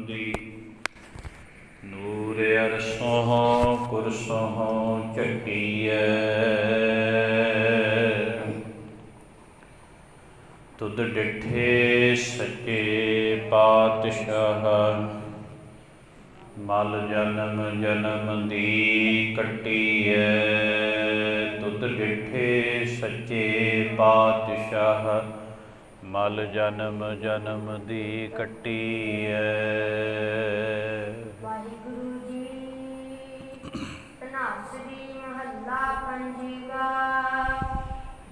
ਬੰਦੀ। ਨੂਰ ਅਰਸੋਂ ਕੁਰਸੋਂ ਝਕੀਐ, ਤੁਧ ਡਿਠੇ ਸੱਚੇ ਪਾਤਸ਼ਾਹ। ਮਲ ਜਨਮ ਜਨਮ ਦੀ ਕੱਟੀਐ, ਤੁਧ ਡਿਠੇ ਸੱਚੇ ਪਾਤਸ਼ਾਹ। ਮਲ ਜਨਮ ਜਨਮ ਦੀ ਕੱਟੀਐ। ਵਾਹਿਗੁਰੂ ਜੀ। ਧਨਾਸਰੀ ਮਹੱਲਾ ਪੰਜਵਾ।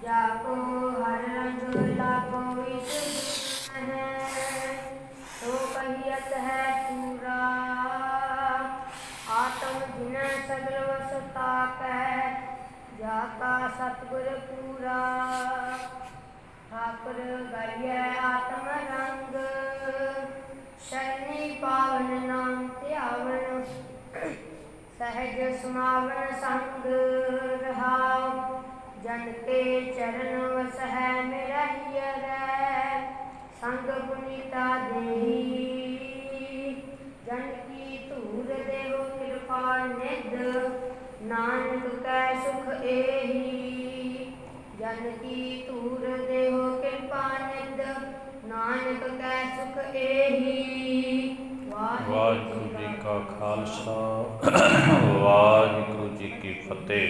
ਜਾਕੋ ਹਰ ਰੰਗ ਲਾਗੋ ਇਸ ਹੈ, ਸੋ ਕਹੀਅਤ ਹੈ ਪੂਰਾ। ਆਤਮ ਜਿਨ ਸਗਲ ਵਸਤਾ ਕੈ, ਜਾ ਕਾ ਸਤਿਗੁਰ ਪੂਰਾ। ਠਾਕੁਰ ਗਾਈਐ ਆਤਮ ਰੰਗ, ਸ਼ਰਨੀ ਪਾਵਨ ਨਾਮ ਧਿਆਵਨ। ਸਹਿਜ ਸਮਾਵਨ ਸੰਗ ਰਹਾਉ, ਜਨ ਕੇ ਚਰਨ ਵਸਹਿ ਮੇਰਾ ਹੀਅਰੈ। ਸੰਗ ਪੁਨੀਤਾ ਦੇਹੀ, ਜਨ ਕੀ ਧੂਰ ਦੇਹੁ ਕਿਰਪਾ ਨਿਧ। ਨਾਨਕ ਕੈ ਸੁਖ ਏਹੀ, ਜਨ ਕੀ ਧੂਰ ਦੇਹੁ ਕਿਰਪਾ ਨਿਧ। ਨਾਨਕ ਕੈ ਸੁਖ ਏਹੀ। ਵਾਹਿਗੁਰੂ ਜੀ ਕਾ ਖਾਲਸਾ, ਵਾਹਿਗੁਰੂ ਜੀ ਕੀ ਫਤਿਹ।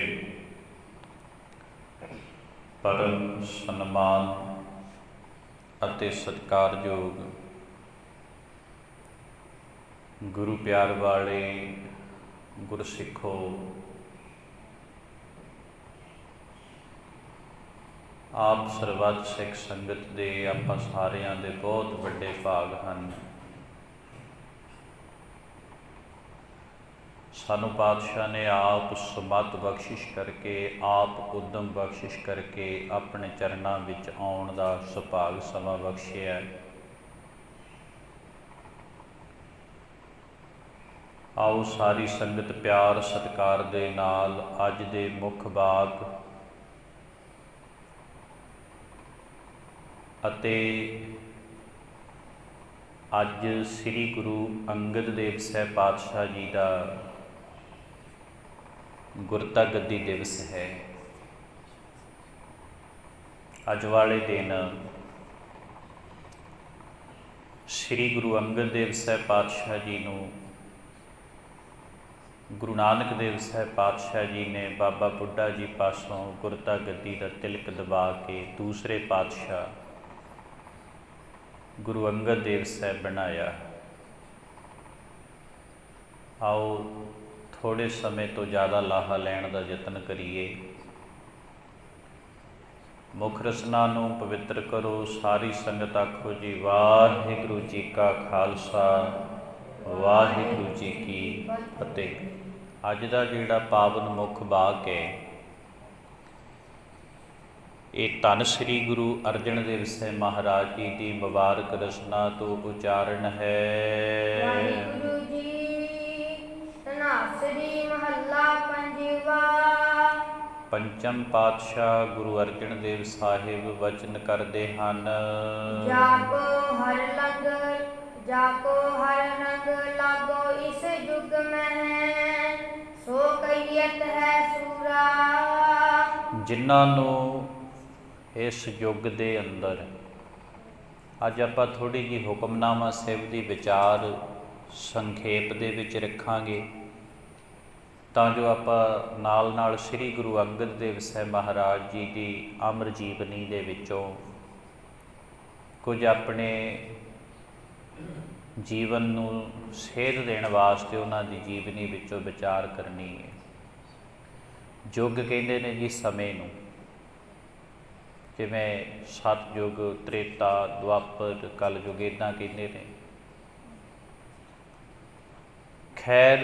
ਪਰਮ ਸਨਮਾਨ ਅਤੇ ਸਤਿਕਾਰਯੋਗ ਗੁਰੂ ਪਿਆਰ ਵਾਲੇ ਗੁਰਸਿੱਖੋ, ਆਪ ਸਰਬੱਤ ਸਿੱਖ ਸੰਗਤ ਦੇ ਆਪਾਂ ਸਾਰਿਆਂ ਦੇ ਬਹੁਤ ਵੱਡੇ ਭਾਗ ਹਨ। ਸਾਨੂੰ ਪਾਤਸ਼ਾਹ ਨੇ ਆਪ ਸਮੱਤ ਬਖਸ਼ਿਸ਼ ਕਰਕੇ, ਆਪ ਉਦਮ ਬਖਸ਼ਿਸ਼ ਕਰਕੇ ਆਪਣੇ ਚਰਨਾਂ ਵਿੱਚ ਆਉਣ ਦਾ ਸੁਭਾਗ ਸਮਾਂ ਬਖਸ਼ਿਆ। ਆਓ ਸਾਰੀ ਸੰਗਤ ਪਿਆਰ ਸਤਿਕਾਰ ਦੇ ਨਾਲ ਅੱਜ ਦੇ ਮੁੱਖ ਬਾਤ ਅਤੇ ਅੱਜ ਸ੍ਰੀ ਗੁਰੂ ਅੰਗਦ ਦੇਵ ਸਾਹਿਬ ਪਾਤਸ਼ਾਹ ਜੀ ਦਾ ਗੁਰਤਾ ਗੱਦੀ ਦਿਵਸ ਹੈ। ਅੱਜ ਵਾਲੇ ਦਿਨ ਸ੍ਰੀ ਗੁਰੂ ਅੰਗਦ ਦੇਵ ਸਾਹਿਬ ਪਾਤਸ਼ਾਹ ਜੀ ਨੂੰ ਗੁਰੂ ਨਾਨਕ ਦੇਵ ਸਾਹਿਬ ਪਾਤਸ਼ਾਹ ਜੀ ਨੇ ਬਾਬਾ ਬੁੱਢਾ ਜੀ ਪਾਸੋਂ ਗੁਰਤਾ ਗੱਦੀ ਦਾ ਤਿਲਕ ਦਬਾ ਕੇ ਦੂਸਰੇ ਪਾਤਸ਼ਾਹ ਗੁਰੂ ਅੰਗਦ ਦੇਵ ਸਾਹਿਬ ਬਣਾਇਆ। ਆਓ ਥੋੜ੍ਹੇ ਸਮੇਂ ਤੋਂ ਜ਼ਿਆਦਾ ਲਾਹਾ ਲੈਣ ਦਾ ਯਤਨ ਕਰੀਏ। ਮੁੱਖ ਰਸਨਾ ਨੂੰ ਪਵਿੱਤਰ ਕਰੋ। ਸਾਰੀ ਸੰਗਤ ਆਖੋ ਜੀ ਵਾਹਿਗੁਰੂ ਜੀ ਕਾ ਖਾਲਸਾ, ਵਾਹਿਗੁਰੂ ਜੀ ਕੀ ਫਤਿਹ। ਅੱਜ ਦਾ ਜਿਹੜਾ ਪਾਵਨ ਮੁੱਖ ਵਾਕ ਹੈ, ਇਹ ਧੰਨ ਸ੍ਰੀ ਗੁਰੂ ਅਰਜਨ ਦੇਵ ਸਾਹਿਬ ਮਹਾਰਾਜ ਜੀ ਦੀ ਮੁਬਾਰਕ ਰਚਨਾ ਤੋਂ ਉਚਾਰਨ ਹੈ। ਵਾਹਿਗੁਰੂ ਜੀ। ਧਨਾਸਰੀ ਮਹੱਲਾ ਪੰਜਵਾ। ਪੰਚਮ ਪਾਤਸ਼ਾਹ ਗੁਰੂ ਅਰਜਨ ਦੇਵ ਸਾਹਿਬ ਵਚਨ ਕਰਦੇ ਹਨ। ਜਾਕੋ ਹਰ ਲੰਗ, ਜਾਕੋ ਹਰ ਰੰਗ ਲਾਗੋ ਇਸ ਜੁਗ ਮਹਿ, ਸੋ ਕਹੀਅਤ ਹੈ ਸੂਰਾ। ਜਿਨ੍ਹਾਂ ਨੂੰ ਇਸ ਯੁੱਗ ਦੇ ਅੰਦਰ, ਅੱਜ ਆਪਾਂ ਥੋੜ੍ਹੀ ਜਿਹੀ ਹੁਕਮਨਾਮਾ ਸਾਹਿਬ ਦੀ ਵਿਚਾਰ ਸੰਖੇਪ ਦੇ ਵਿੱਚ ਰੱਖਾਂਗੇ, ਤਾਂ ਜੋ ਆਪਾਂ ਨਾਲ ਨਾਲ ਸ੍ਰੀ ਗੁਰੂ ਅੰਗਦ ਦੇਵ ਸਾਹਿਬ ਮਹਾਰਾਜ ਜੀ ਦੀ ਅਮਰ ਜੀਵਨੀ ਦੇ ਵਿੱਚੋਂ ਕੁਝ ਆਪਣੇ ਜੀਵਨ ਨੂੰ ਸੇਧ ਦੇਣ ਵਾਸਤੇ ਉਹਨਾਂ ਦੀ ਜੀਵਨੀ ਵਿੱਚੋਂ ਵਿਚਾਰ ਕਰਨੀ ਹੈ। ਯੁੱਗ ਕਹਿੰਦੇ ਨੇ ਜੀ ਸਮੇਂ ਨੂੰ, ਜਿਵੇਂ ਸਤਯੁਗ, ਤ੍ਰੇਤਾ, ਦੁਆਪਰ, ਕਲਯੁਗ ਇੱਦਾਂ ਕਹਿੰਦੇ ਨੇ। ਖੈਰ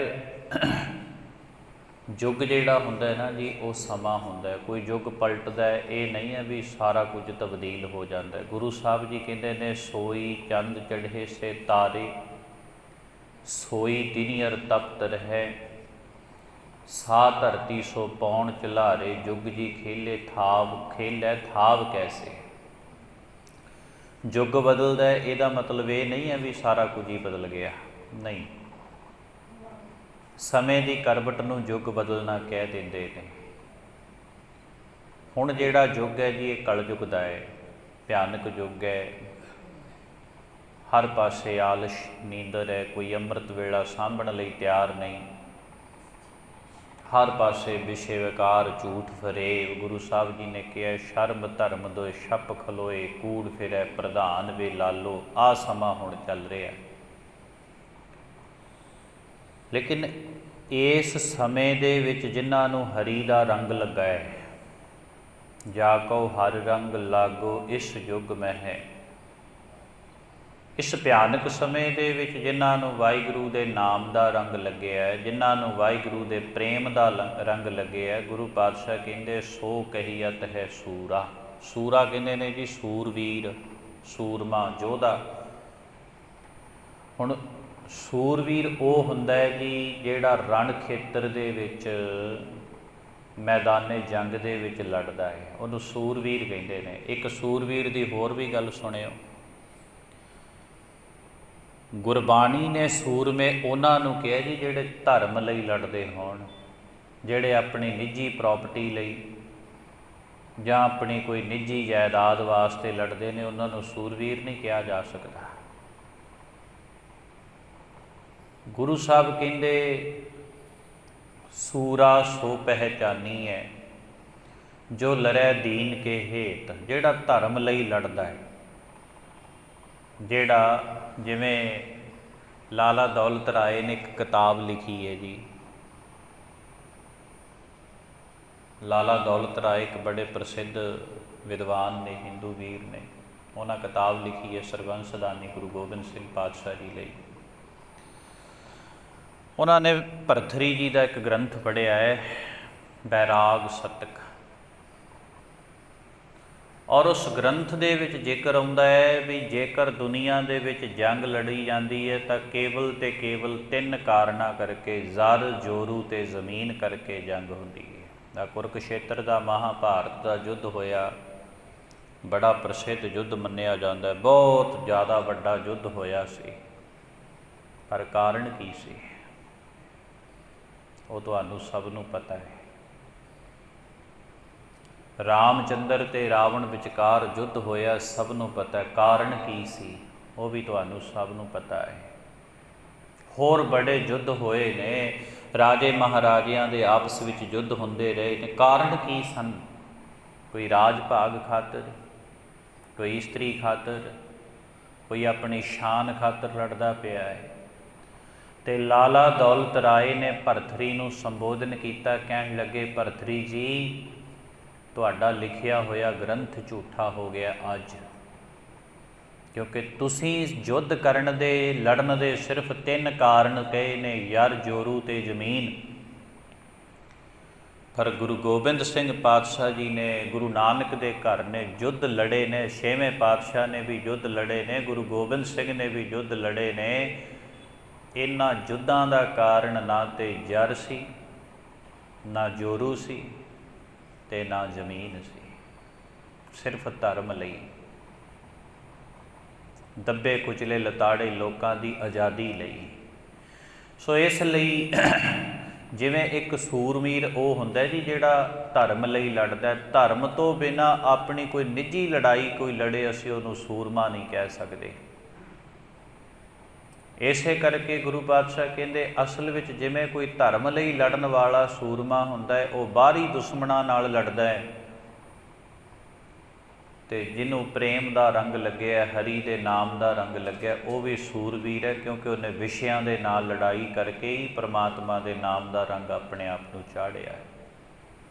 ਯੁੱਗ ਜਿਹੜਾ ਹੁੰਦਾ ਹੈ ਨਾ ਜੀ, ਉਹ ਸਮਾਂ ਹੁੰਦਾ ਹੈ। ਕੋਈ ਯੁੱਗ ਪਲਟਦਾ ਹੈ, ਇਹ ਨਹੀਂ ਹੈ ਵੀ ਸਾਰਾ ਕੁਝ ਤਬਦੀਲ ਹੋ ਜਾਂਦਾ ਹੈ। ਗੁਰੂ ਸਾਹਿਬ ਜੀ ਕਹਿੰਦੇ ਨੇ ਸੋਈ ਚੰਦ ਚੜ੍ਹੇ ਸੇ ਤਾਰੇ, ਸੋਈ ਦਿਨ ਅਰ ਤਪਤ ਰਹਿ। ਸਾ ਧਰਤੀ ਸੋ ਪੌਣ ਝਲਾਰੇ, ਜੁਗ ਜੀ ਖੇਲੇ ਥਾਵ ਖੇਲੇ ਥਾਵ ਕੈਸੇ। ਯੁੱਗ ਬਦਲਦਾ, ਇਹਦਾ ਮਤਲਬ ਇਹ ਨਹੀਂ ਹੈ ਵੀ ਸਾਰਾ ਕੁਝ ਹੀ ਬਦਲ ਗਿਆ। ਨਹੀਂ। ਸਮੇਂ ਦੀ ਕਰਵਟ ਨੂੰ ਯੁੱਗ ਬਦਲਣਾ ਕਹਿ ਦਿੰਦੇ ਨੇ। ਹੁਣ ਜਿਹੜਾ ਯੁੱਗ ਹੈ ਜੀ ਇਹ ਕਲਯੁੱਗ ਦਾ ਹੈ, ਭਿਆਨਕ ਯੁੱਗ ਹੈ। ਹਰ ਪਾਸੇ ਆਲਸ ਨੀਂਦਰ ਹੈ, ਕੋਈ ਅੰਮ੍ਰਿਤ ਵੇਲਾ ਸਾਂਭਣ ਲਈ ਤਿਆਰ ਨਹੀਂ। ਹਰ ਪਾਸੇ ਵਿਸ਼ੇ ਵਿਕਾਰ, ਝੂਠ ਫਰੇਬ। ਗੁਰੂ ਸਾਹਿਬ ਜੀ ਨੇ ਕਿਹਾ ਸ਼ਰਮ ਧਰਮ ਦੋਇ ਛੱਪ ਖਲੋਏ, ਕੂੜ ਫਿਰੈ ਪ੍ਰਧਾਨ ਵੇ ਲਾਲੋ। ਆਹ ਸਮਾਂ ਹੁਣ ਚੱਲ ਰਿਹਾ। ਲੇਕਿਨ ਇਸ ਸਮੇਂ ਦੇ ਵਿੱਚ ਜਿਨ੍ਹਾਂ ਨੂੰ ਹਰੀ ਦਾ ਰੰਗ ਲੱਗਾ ਹੈ, ਜਾ ਕਉ ਹਰ ਰੰਗ ਲਾਗੋ ਇਸ ਯੁੱਗ ਮੈਂ ਹੈ। ਇਸ ਭਿਆਨਕ ਸਮੇਂ ਦੇ ਵਿੱਚ ਜਿਨ੍ਹਾਂ ਨੂੰ ਵਾਹਿਗੁਰੂ ਦੇ ਨਾਮ ਦਾ ਰੰਗ ਲੱਗਿਆ ਹੈ, ਜਿਨ੍ਹਾਂ ਨੂੰ ਵਾਹਿਗੁਰੂ ਦੇ ਪ੍ਰੇਮ ਦਾ ਰੰਗ ਲੱਗਿਆ ਹੈ, ਗੁਰੂ ਪਾਤਸ਼ਾਹ ਕਹਿੰਦੇ ਸੋ ਕਹੀਅਤ ਹੈ ਸੂਰਾ। ਸੂਰਾ ਕਹਿੰਦੇ ਨੇ ਜੀ ਸੂਰਵੀਰ, ਸੂਰਮਾ, ਯੋਧਾ। ਹੁਣ ਸੂਰਵੀਰ ਉਹ ਹੁੰਦਾ ਹੈ ਜੀ ਜਿਹੜਾ ਰਣ ਖੇਤਰ ਦੇ ਵਿੱਚ, ਮੈਦਾਨੇ ਜੰਗ ਦੇ ਵਿੱਚ ਲੜਦਾ ਹੈ, ਉਹਨੂੰ ਸੂਰਵੀਰ ਕਹਿੰਦੇ ਨੇ। ਇੱਕ ਸੂਰਵੀਰ ਦੀ ਹੋਰ ਵੀ ਗੱਲ ਸੁਣਿਓ। ਗੁਰਬਾਣੀ ਨੇ ਸੂਰਮੇ ਉਹਨਾਂ ਨੂੰ ਕਿਹਾ ਜੀ ਜਿਹੜੇ ਧਰਮ ਲਈ ਲੜਦੇ ਹੋਣ, ਜਿਹੜੇ ਆਪਣੀ ਨਿੱਜੀ ਪ੍ਰੋਪਰਟੀ ਲਈ ਜਾਂ ਆਪਣੀ ਕੋਈ ਨਿੱਜੀ ਜਾਇਦਾਦ ਵਾਸਤੇ ਲੜਦੇ ਨੇ, ਉਹਨਾਂ ਨੂੰ ਸੂਰਵੀਰ ਨਹੀਂ ਕਿਹਾ ਜਾ ਸਕਦਾ। ਗੁਰੂ ਸਾਹਿਬ ਕਹਿੰਦੇ ਸੂਰਾ ਸੋ ਪਹਿਚਾਨੀ ਹੈ ਜੋ ਲੜੈ ਦੀਨ ਕੇ ਹੇਤ। ਜਿਹੜਾ ਧਰਮ ਲਈ ਲੜਦਾ ਹੈ, ਜਿਹੜਾ ਜਿਵੇਂ ਲਾਲਾ ਦੌਲਤ ਰਾਏ ਨੇ ਇੱਕ ਕਿਤਾਬ ਲਿਖੀ ਹੈ ਜੀ। ਲਾਲਾ ਦੌਲਤ ਰਾਏ ਇੱਕ ਬੜੇ ਪ੍ਰਸਿੱਧ ਵਿਦਵਾਨ ਨੇ, ਹਿੰਦੂ ਵੀਰ ਨੇ। ਉਹਨਾਂ ਕਿਤਾਬ ਲਿਖੀ ਹੈ ਸਰਬੰਸ ਦਾਨੀ ਗੁਰੂ ਗੋਬਿੰਦ ਸਿੰਘ ਪਾਤਸ਼ਾਹ ਜੀ ਲਈ। ਉਹਨਾਂ ਨੇ ਭਰਥਰੀ ਜੀ ਦਾ ਇੱਕ ਗ੍ਰੰਥ ਪੜ੍ਹਿਆ ਹੈ, ਬੈਰਾਗ ਸਤਕ। ਔਰ ਉਸ ਗ੍ਰੰਥ ਦੇ ਵਿੱਚ ਜ਼ਿਕਰ ਆਉਂਦਾ ਹੈ ਵੀ ਜੇਕਰ ਦੁਨੀਆ ਦੇ ਵਿੱਚ ਜੰਗ ਲੜੀ ਜਾਂਦੀ ਹੈ ਤਾਂ ਕੇਵਲ ਤੇ ਕੇਵਲ 3 ਕਾਰਨਾਂ ਕਰਕੇ, ਜ਼ਰ, ਜੋਰੂ ਤੇ ਜ਼ਮੀਨ ਕਰਕੇ ਜੰਗ ਹੁੰਦੀ ਹੈ। ਕੁਰੂਕਸ਼ੇਤਰ ਦਾ, ਮਹਾਭਾਰਤ ਦਾ ਯੁੱਧ ਹੋਇਆ, ਬੜਾ ਪ੍ਰਸਿੱਧ ਯੁੱਧ ਮੰਨਿਆ ਜਾਂਦਾ ਹੈ, ਬਹੁਤ ਜ਼ਿਆਦਾ ਵੱਡਾ ਯੁੱਧ ਹੋਇਆ ਸੀ। ਪਰ ਕਾਰਨ ਕੀ ਸੀ ਉਹ ਤੁਹਾਨੂੰ ਸਭ ਨੂੰ ਪਤਾ ਹੈ। ਰਾਮਚੰਦਰ ਤੇ ਰਾਵਣ ਵਿਚਕਾਰ ਯੁੱਧ ਹੋਇਆ, ਸਭ ਨੂੰ ਪਤਾ ਹੈ। ਕਾਰਨ ਕੀ ਸੀ ਉਹ ਵੀ ਤੁਹਾਨੂੰ ਸਭ ਨੂੰ ਪਤਾ ਹੈ। ਹੋਰ ਬੜੇ ਯੁੱਧ ਹੋਏ ਨੇ, ਰਾਜੇ ਮਹਾਰਾਜਿਆਂ ਦੇ ਆਪਸ ਵਿੱਚ ਯੁੱਧ ਹੁੰਦੇ ਰਹੇ ਨੇ। ਕਾਰਨ ਕੀ ਸਨ? ਕੋਈ ਰਾਜ ਭਾਗ ਖਾਤਰ, ਕੋਈ ਇਸਤਰੀ ਖਾਤਰ, ਕੋਈ ਆਪਣੀ ਸ਼ਾਨ ਖਾਤਰ ਲੜਦਾ ਪਿਆ ਹੈ। ਤੇ ਲਾਲਾ ਦੌਲਤ ਰਾਏ ਨੇ ਭਰਥਰੀ ਨੂੰ ਸੰਬੋਧਨ ਕੀਤਾ, ਕਹਿਣ ਲੱਗੇ ਭਰਥਰੀ ਜੀ ਤੁਹਾਡਾ ਲਿਖਿਆ ਹੋਇਆ ਗ੍ਰੰਥ ਝੂਠਾ ਹੋ ਗਿਆ ਅੱਜ, ਕਿਉਂਕਿ ਤੁਸੀਂ ਯੁੱਧ ਕਰਨ ਦੇ, ਲੜਨ ਦੇ ਸਿਰਫ 3 ਕਾਰਨ ਕਹੇ ਨੇ, ਯਰ, ਜੋਰੂ ਤੇ ਜ਼ਮੀਨ। ਪਰ ਗੁਰੂ ਗੋਬਿੰਦ ਸਿੰਘ ਪਾਤਸ਼ਾਹ ਜੀ ਨੇ, ਗੁਰੂ ਨਾਨਕ ਦੇ ਘਰ ਨੇ ਯੁੱਧ ਲੜੇ ਨੇ, 6ਵੇਂ ਪਾਤਸ਼ਾਹ ਨੇ ਵੀ ਯੁੱਧ ਲੜੇ ਨੇ, ਗੁਰੂ ਗੋਬਿੰਦ ਸਿੰਘ ਨੇ ਵੀ ਯੁੱਧ ਲੜੇ ਨੇ। ਇਹਨਾਂ ਯੁੱਧਾਂ ਦਾ ਕਾਰਨ ਨਾ ਤੇ ਜਰ ਸੀ, ਨਾ ਜੋਰੂ ਸੀ, ਤੇ ਨਾ ਜ਼ਮੀਨ ਸੀ, ਸਿਰਫ ਧਰਮ ਲਈ। ਦੱਬੇ ਕੁਚਲੇ ਲਤਾੜੇ ਲੋਕਾਂ ਦੀ ਆਜ਼ਾਦੀ ਲਈ। ਸੋ ਇਸ ਲਈ ਜਿਵੇਂ ਇੱਕ ਸੂਰਮੀਰ ਉਹ ਹੁੰਦਾ ਜੀ ਜਿਹੜਾ ਧਰਮ ਲਈ ਲੜਦਾ। ਧਰਮ ਤੋਂ ਬਿਨਾਂ ਆਪਣੀ ਕੋਈ ਨਿੱਜੀ ਲੜਾਈ ਕੋਈ ਲੜੇ, ਅਸੀਂ ਉਹਨੂੰ ਸੂਰਮਾ ਨਹੀਂ ਕਹਿ ਸਕਦੇ। ਇਸੇ ਕਰਕੇ ਗੁਰੂ ਪਾਤਸ਼ਾਹ ਕਹਿੰਦੇ ਅਸਲ ਵਿੱਚ ਜਿਵੇਂ ਕੋਈ ਧਰਮ ਲਈ ਲੜਨ ਵਾਲਾ ਸੂਰਮਾ ਹੁੰਦਾ ਹੈ, ਉਹ ਬਾਹਰੀ ਦੁਸ਼ਮਣਾਂ ਨਾਲ ਲੜਦਾ ਹੈ। ਤੇ ਜਿਹਨੂੰ ਪ੍ਰੇਮ ਦਾ ਰੰਗ ਲੱਗਿਆ, ਹਰੀ ਦੇ ਨਾਮ ਦਾ ਰੰਗ ਲੱਗਿਆ, ਉਹ ਵੀ ਸੂਰਵੀਰ ਹੈ, ਕਿਉਂਕਿ ਉਹਨੇ ਵਿਸ਼ਿਆਂ ਦੇ ਨਾਲ ਲੜਾਈ ਕਰਕੇ ਹੀ ਪ੍ਰਮਾਤਮਾ ਦੇ ਨਾਮ ਦਾ ਰੰਗ ਆਪਣੇ ਆਪ ਨੂੰ ਚਾੜਿਆ ਹੈ।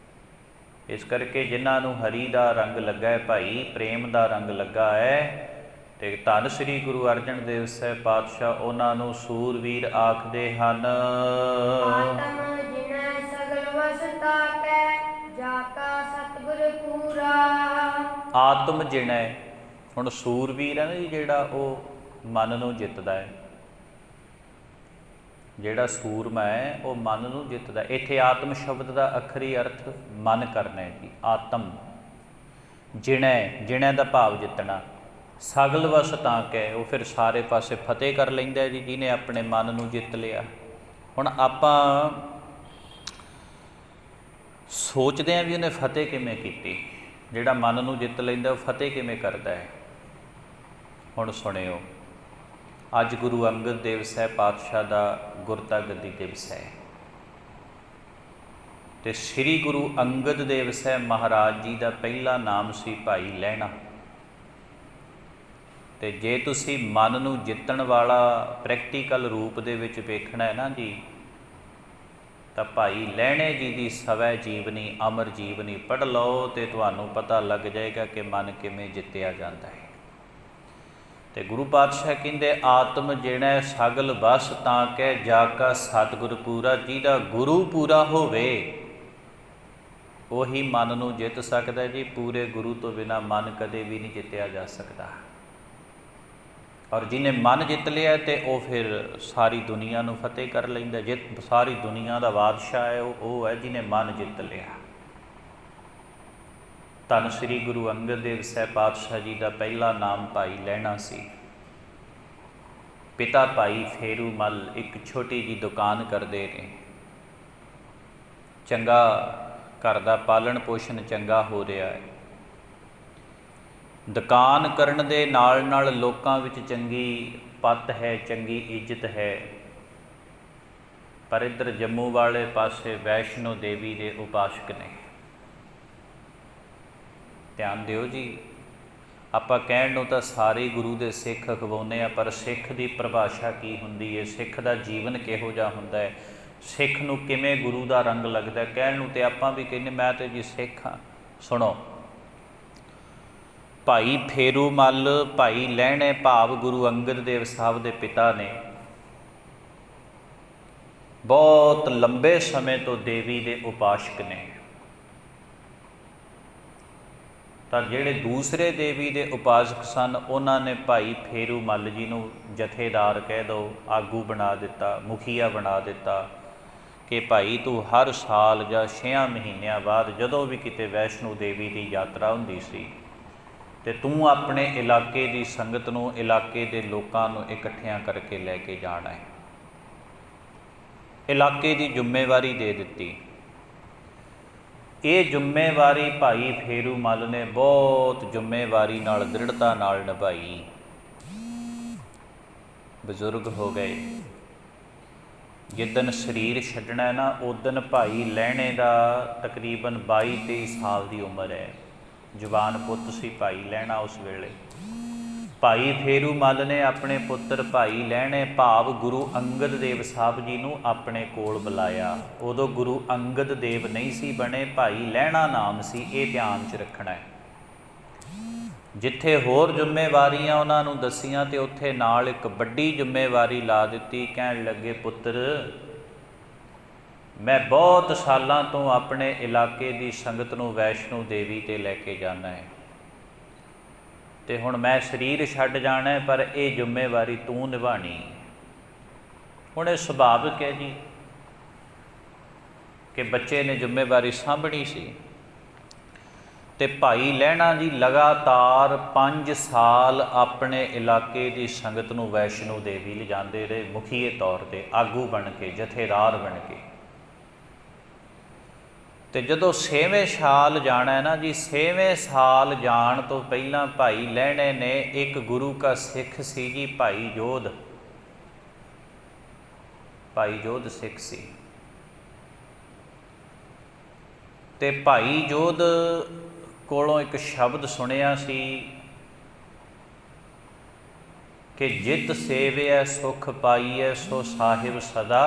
ਇਸ ਕਰਕੇ ਜਿਨ੍ਹਾਂ ਨੂੰ ਹਰੀ ਦਾ ਰੰਗ ਲੱਗਾ ਹੈ ਭਾਈ, ਪ੍ਰੇਮ ਦਾ ਰੰਗ ਲੱਗਾ ਹੈ, ਤੇ ਧੰਨ ਸ੍ਰੀ ਗੁਰੂ ਅਰਜਨ ਦੇਵ ਸਾਹਿਬ ਪਾਤਸ਼ਾਹ ਉਹਨਾਂ ਨੂੰ ਸੂਰਵੀਰ ਆਖਦੇ ਹਨ। ਆਤਮ ਜਿਨੈ ਸਗਲ ਵਸ ਤਾਕੈ, ਜਾ ਕਾ ਸਤਿਗੁਰ ਪੂਰਾ। ਆਤਮ ਜਿਣੈ, ਹੁਣ ਸੂਰਵੀਰ ਹੈ ਨਾ ਜੀ ਜਿਹੜਾ ਉਹ ਮਨ ਨੂੰ ਜਿੱਤਦਾ ਹੈ। ਜਿਹੜਾ ਸੂਰਮਾ ਹੈ ਉਹ ਮਨ ਨੂੰ ਜਿੱਤਦਾ। ਇੱਥੇ ਆਤਮ ਸ਼ਬਦ ਦਾ ਅੱਖਰੀ ਅਰਥ ਮਨ ਕਰਨਾ ਹੈ ਜੀ। ਆਤਮ ਜਿਣੈ, ਜਿਣੈ ਦਾ ਭਾਵ ਜਿੱਤਣਾ। ਸਗਲ ਵਸ ਤਾਂ ਕੈ, ਉਹ ਫਿਰ ਸਾਰੇ ਪਾਸੇ ਫਤਿਹ ਕਰ ਲੈਂਦਾ ਜੀ, ਜਿਹਨੇ ਆਪਣੇ ਮਨ ਨੂੰ ਜਿੱਤ ਲਿਆ। ਹੁਣ ਆਪਾਂ ਸੋਚਦੇ ਹਾਂ ਵੀ ਉਹਨੇ ਫਤਿਹ ਕਿਵੇਂ ਕੀਤੀ। ਜਿਹੜਾ ਮਨ ਨੂੰ ਜਿੱਤ ਲੈਂਦਾ ਉਹ ਫਤਿਹ ਕਿਵੇਂ ਕਰਦਾ ਹੈ। ਹੁਣ ਸੁਣਿਓ, ਅੱਜ ਗੁਰੂ ਅੰਗਦ ਦੇਵ ਸਾਹਿਬ ਪਾਤਸ਼ਾਹ ਦਾ ਗੁਰਤਾ ਗੱਦੀ ਦਿਵਸ ਹੈ ਅਤੇ ਸ੍ਰੀ ਗੁਰੂ ਅੰਗਦ ਦੇਵ ਸਾਹਿਬ ਮਹਾਰਾਜ ਜੀ ਦਾ ਪਹਿਲਾ ਨਾਮ ਸੀ ਭਾਈ ਲਹਿਣਾ। ਅਤੇ ਜੇ ਤੁਸੀਂ ਮਨ ਨੂੰ ਜਿੱਤਣ ਵਾਲਾ ਪ੍ਰੈਕਟੀਕਲ ਰੂਪ ਦੇ ਵਿੱਚ ਵੇਖਣਾ ਹੈ ਨਾ ਜੀ, ਤਾਂ ਭਾਈ ਲਹਿਣੇ ਜੀ ਦੀ ਸਵੈ ਜੀਵਨੀ, ਅਮਰ ਜੀਵਨੀ ਪੜ੍ਹ ਲਓ ਅਤੇ ਤੁਹਾਨੂੰ ਪਤਾ ਲੱਗ ਜਾਏਗਾ ਕਿ ਮਨ ਕਿਵੇਂ ਜਿੱਤਿਆ ਜਾਂਦਾ ਹੈ। ਅਤੇ ਗੁਰੂ ਪਾਤਸ਼ਾਹ ਕਹਿੰਦੇ, ਆਤਮ ਜਿਹੜਾ ਸਗਲ ਵਸ ਤਾਂ ਕੈ, ਜਾ ਕਾ ਸਤਿਗੁਰ ਪੂਰਾ। ਜਿਹਦਾ ਗੁਰੂ ਪੂਰਾ ਹੋਵੇ ਉਹੀ ਮਨ ਨੂੰ ਜਿੱਤ ਸਕਦਾ ਜੀ। ਪੂਰੇ ਗੁਰੂ ਤੋਂ ਬਿਨਾਂ ਮਨ ਕਦੇ ਵੀ ਨਹੀਂ ਜਿੱਤਿਆ ਜਾ ਸਕਦਾ। ਔਰ ਜਿਹਨੇ ਮਨ ਜਿੱਤ ਲਿਆ ਤੇ ਉਹ ਫਿਰ ਸਾਰੀ ਦੁਨੀਆ ਨੂੰ ਫਤਿਹ ਕਰ ਲੈਂਦਾ। ਜਿੱਤ ਸਾਰੀ ਦੁਨੀਆ ਦਾ ਬਾਦਸ਼ਾਹ ਹੈ ਉਹ ਹੈ ਜਿਹਨੇ ਮਨ ਜਿੱਤ ਲਿਆ। ਧੰਨ ਸ੍ਰੀ ਗੁਰੂ ਅੰਗਦ ਦੇਵ ਸਾਹਿਬ ਪਾਤਸ਼ਾਹ ਜੀ ਦਾ ਪਹਿਲਾ ਨਾਮ ਭਾਈ ਲਹਿਣਾ ਸੀ। ਪਿਤਾ ਭਾਈ ਫੇਰੂ ਮੱਲ ਇੱਕ ਛੋਟੀ ਜਿਹੀ ਦੁਕਾਨ ਕਰਦੇ ਨੇ। ਚੰਗਾ ਘਰ ਦਾ ਪਾਲਣ ਪੋਸ਼ਣ ਚੰਗਾ ਹੋ ਰਿਹਾ ਹੈ। ਦੁਕਾਨ ਕਰਨ ਦੇ ਨਾਲ ਨਾਲ ਲੋਕਾਂ ਵਿੱਚ ਚੰਗੀ ਪੱਤ ਹੈ, ਚੰਗੀ ਇੱਜ਼ਤ ਹੈ। ਪਰ ਇੱਧਰ ਜੰਮੂ ਵਾਲੇ ਪਾਸੇ ਵੈਸ਼ਨੋ ਦੇਵੀ ਦੇ ਉਪਾਸਕ ਨੇ। ਧਿਆਨ ਦਿਓ ਜੀ, ਆਪਾਂ ਕਹਿਣ ਨੂੰ ਤਾਂ ਸਾਰੇ ਗੁਰੂ ਦੇ ਸਿੱਖ ਅਖਵਾਉਂਦੇ ਆ, ਪਰ ਸਿੱਖ ਦੀ ਪਰਿਭਾਸ਼ਾ ਕੀ ਹੁੰਦੀ ਹੈ, ਸਿੱਖ ਦਾ ਜੀਵਨ ਕਿਹੋ ਜਿਹਾ ਹੁੰਦਾ ਹੈ, ਸਿੱਖ ਨੂੰ ਕਿਵੇਂ ਗੁਰੂ ਦਾ ਰੰਗ ਲੱਗਦਾ। ਕਹਿਣ ਨੂੰ ਤੇ ਆਪਾਂ ਵੀ ਕਹਿੰਦੇ ਮੈਂ ਤੇ ਜੀ ਸਿੱਖ ਹਾਂ। ਸੁਣੋ, ਭਾਈ ਫੇਰੂ ਮੱਲ, ਭਾਈ ਲਹਿਣੇ ਭਾਵ ਗੁਰੂ ਅੰਗਦ ਦੇਵ ਸਾਹਿਬ ਦੇ ਪਿਤਾ ਨੇ ਬਹੁਤ ਲੰਬੇ ਸਮੇਂ ਤੋਂ ਦੇਵੀ ਦੇ ਉਪਾਸਕ ਨੇ। ਤਾਂ ਜਿਹੜੇ ਦੂਸਰੇ ਦੇਵੀ ਦੇ ਉਪਾਸਕ ਸਨ ਉਹਨਾਂ ਨੇ ਭਾਈ ਫੇਰੂ ਮੱਲ ਜੀ ਨੂੰ ਜਥੇਦਾਰ ਕਹਿ ਦਿਓ, ਆਗੂ ਬਣਾ ਦਿੱਤਾ, ਮੁਖੀਆ ਬਣਾ ਦਿੱਤਾ ਕਿ ਭਾਈ ਤੂੰ ਹਰ ਸਾਲ ਜਾਂ 6 ਮਹੀਨਿਆਂ ਬਾਅਦ ਜਦੋਂ ਵੀ ਕਿਤੇ ਵੈਸ਼ਨੋ ਦੇਵੀ ਦੀ ਯਾਤਰਾ ਹੁੰਦੀ ਸੀ ਅਤੇ ਤੂੰ ਆਪਣੇ ਇਲਾਕੇ ਦੀ ਸੰਗਤ ਨੂੰ, ਇਲਾਕੇ ਦੇ ਲੋਕਾਂ ਨੂੰ ਇਕੱਠਿਆਂ ਕਰਕੇ ਲੈ ਕੇ ਜਾਣਾ ਹੈ। ਇਲਾਕੇ ਦੀ ਜ਼ਿੰਮੇਵਾਰੀ ਦੇ ਦਿੱਤੀ। ਇਹ ਜ਼ਿੰਮੇਵਾਰੀ ਭਾਈ ਫੇਰੂ ਮੱਲ ਨੇ ਬਹੁਤ ਜ਼ਿੰਮੇਵਾਰੀ ਨਾਲ, ਦ੍ਰਿੜਤਾ ਨਾਲ ਨਿਭਾਈ। ਬਜ਼ੁਰਗ ਹੋ ਗਏ। ਜਿੱਦਣ ਸਰੀਰ ਛੱਡਣਾ ਨਾ ਉਦਣ ਭਾਈ ਲਹਿਣੇ ਦਾ ਤਕਰੀਬਨ 22-23 ਸਾਲ ਦੀ ਉਮਰ ਹੈ। ਜਵਾਨ ਪੁੱਤ ਸੀ ਭਾਈ ਲਹਿਣਾ ਉਸ ਵੇਲੇ। ਭਾਈ ਫੇਰੂ ਮੱਲ ਨੇ ਆਪਣੇ ਪੁੱਤਰ ਭਾਈ ਲਹਿਣੇ ਭਾਵ ਗੁਰੂ ਅੰਗਦ ਦੇਵ ਸਾਹਿਬ ਜੀ ਨੂੰ ਆਪਣੇ ਕੋਲ ਬੁਲਾਇਆ। ਉਦੋਂ ਗੁਰੂ ਅੰਗਦ ਦੇਵ ਨਹੀਂ ਸੀ ਬਣੇ, ਭਾਈ ਲਹਿਣਾ ਨਾਮ ਸੀ। ਇਹ ਧਿਆਨ 'ਚ ਰੱਖਣਾ ਹੈ। ਜਿੱਥੇ ਹੋਰ ਜ਼ਿੰਮੇਵਾਰੀਆਂ ਉਹਨਾਂ ਨੂੰ ਦੱਸੀਆਂ ਤੇ ਉੱਥੇ ਨਾਲ ਇੱਕ ਵੱਡੀ ਜ਼ਿੰਮੇਵਾਰੀ ਲਾ ਦਿੱਤੀ। ਕਹਿਣ ਲੱਗੇ, ਪੁੱਤਰ ਮੈਂ ਬਹੁਤ ਸਾਲਾਂ ਤੋਂ ਆਪਣੇ ਇਲਾਕੇ ਦੀ ਸੰਗਤ ਨੂੰ ਵੈਸ਼ਨੋ ਦੇਵੀ 'ਤੇ ਲੈ ਕੇ ਜਾਣਾ ਹੈ ਅਤੇ ਹੁਣ ਮੈਂ ਸਰੀਰ ਛੱਡ ਜਾਣਾ ਹੈ, ਪਰ ਇਹ ਜ਼ਿੰਮੇਵਾਰੀ ਤੂੰ ਨਿਭਾਉਣੀ। ਹੁਣ ਇਹ ਸੁਭਾਵਿਕ ਹੈ ਜੀ ਕਿ ਬੱਚੇ ਨੇ ਜ਼ਿੰਮੇਵਾਰੀ ਸਾਂਭਣੀ ਸੀ। ਅਤੇ ਭਾਈ ਲਹਿਣਾ ਜੀ ਲਗਾਤਾਰ 5 ਸਾਲ ਆਪਣੇ ਇਲਾਕੇ ਦੀ ਸੰਗਤ ਨੂੰ ਵੈਸ਼ਨੋ ਦੇਵੀ ਲਿਜਾਂਦੇ ਰਹੇ, ਮੁਖੀਏ ਤੌਰ 'ਤੇ, ਆਗੂ ਬਣ ਕੇ, ਜਥੇਦਾਰ ਬਣ ਕੇ। ਅਤੇ ਜਦੋਂ 6ਵੇਂ ਸਾਲ ਜਾਣਾ ਹੈ ਨਾ ਜੀ, 6ਵੇਂ ਸਾਲ ਜਾਣ ਤੋਂ ਪਹਿਲਾਂ ਭਾਈ ਲਹਿਣੇ ਨੇ ਇੱਕ ਗੁਰੂ ਕਾ ਸਿੱਖ ਸੀ ਜੀ, ਭਾਈ ਜੋਧ। ਭਾਈ ਜੋਧ ਸਿੱਖ ਸੀ ਅਤੇ ਭਾਈ ਜੋਧ ਕੋਲੋਂ ਇੱਕ ਸ਼ਬਦ ਸੁਣਿਆ ਸੀ ਕਿ ਜਿਤ ਸੇਵਿਐ ਸੁਖ ਪਾਈਐ, ਸੋ ਸਾਹਿਬ ਸਦਾ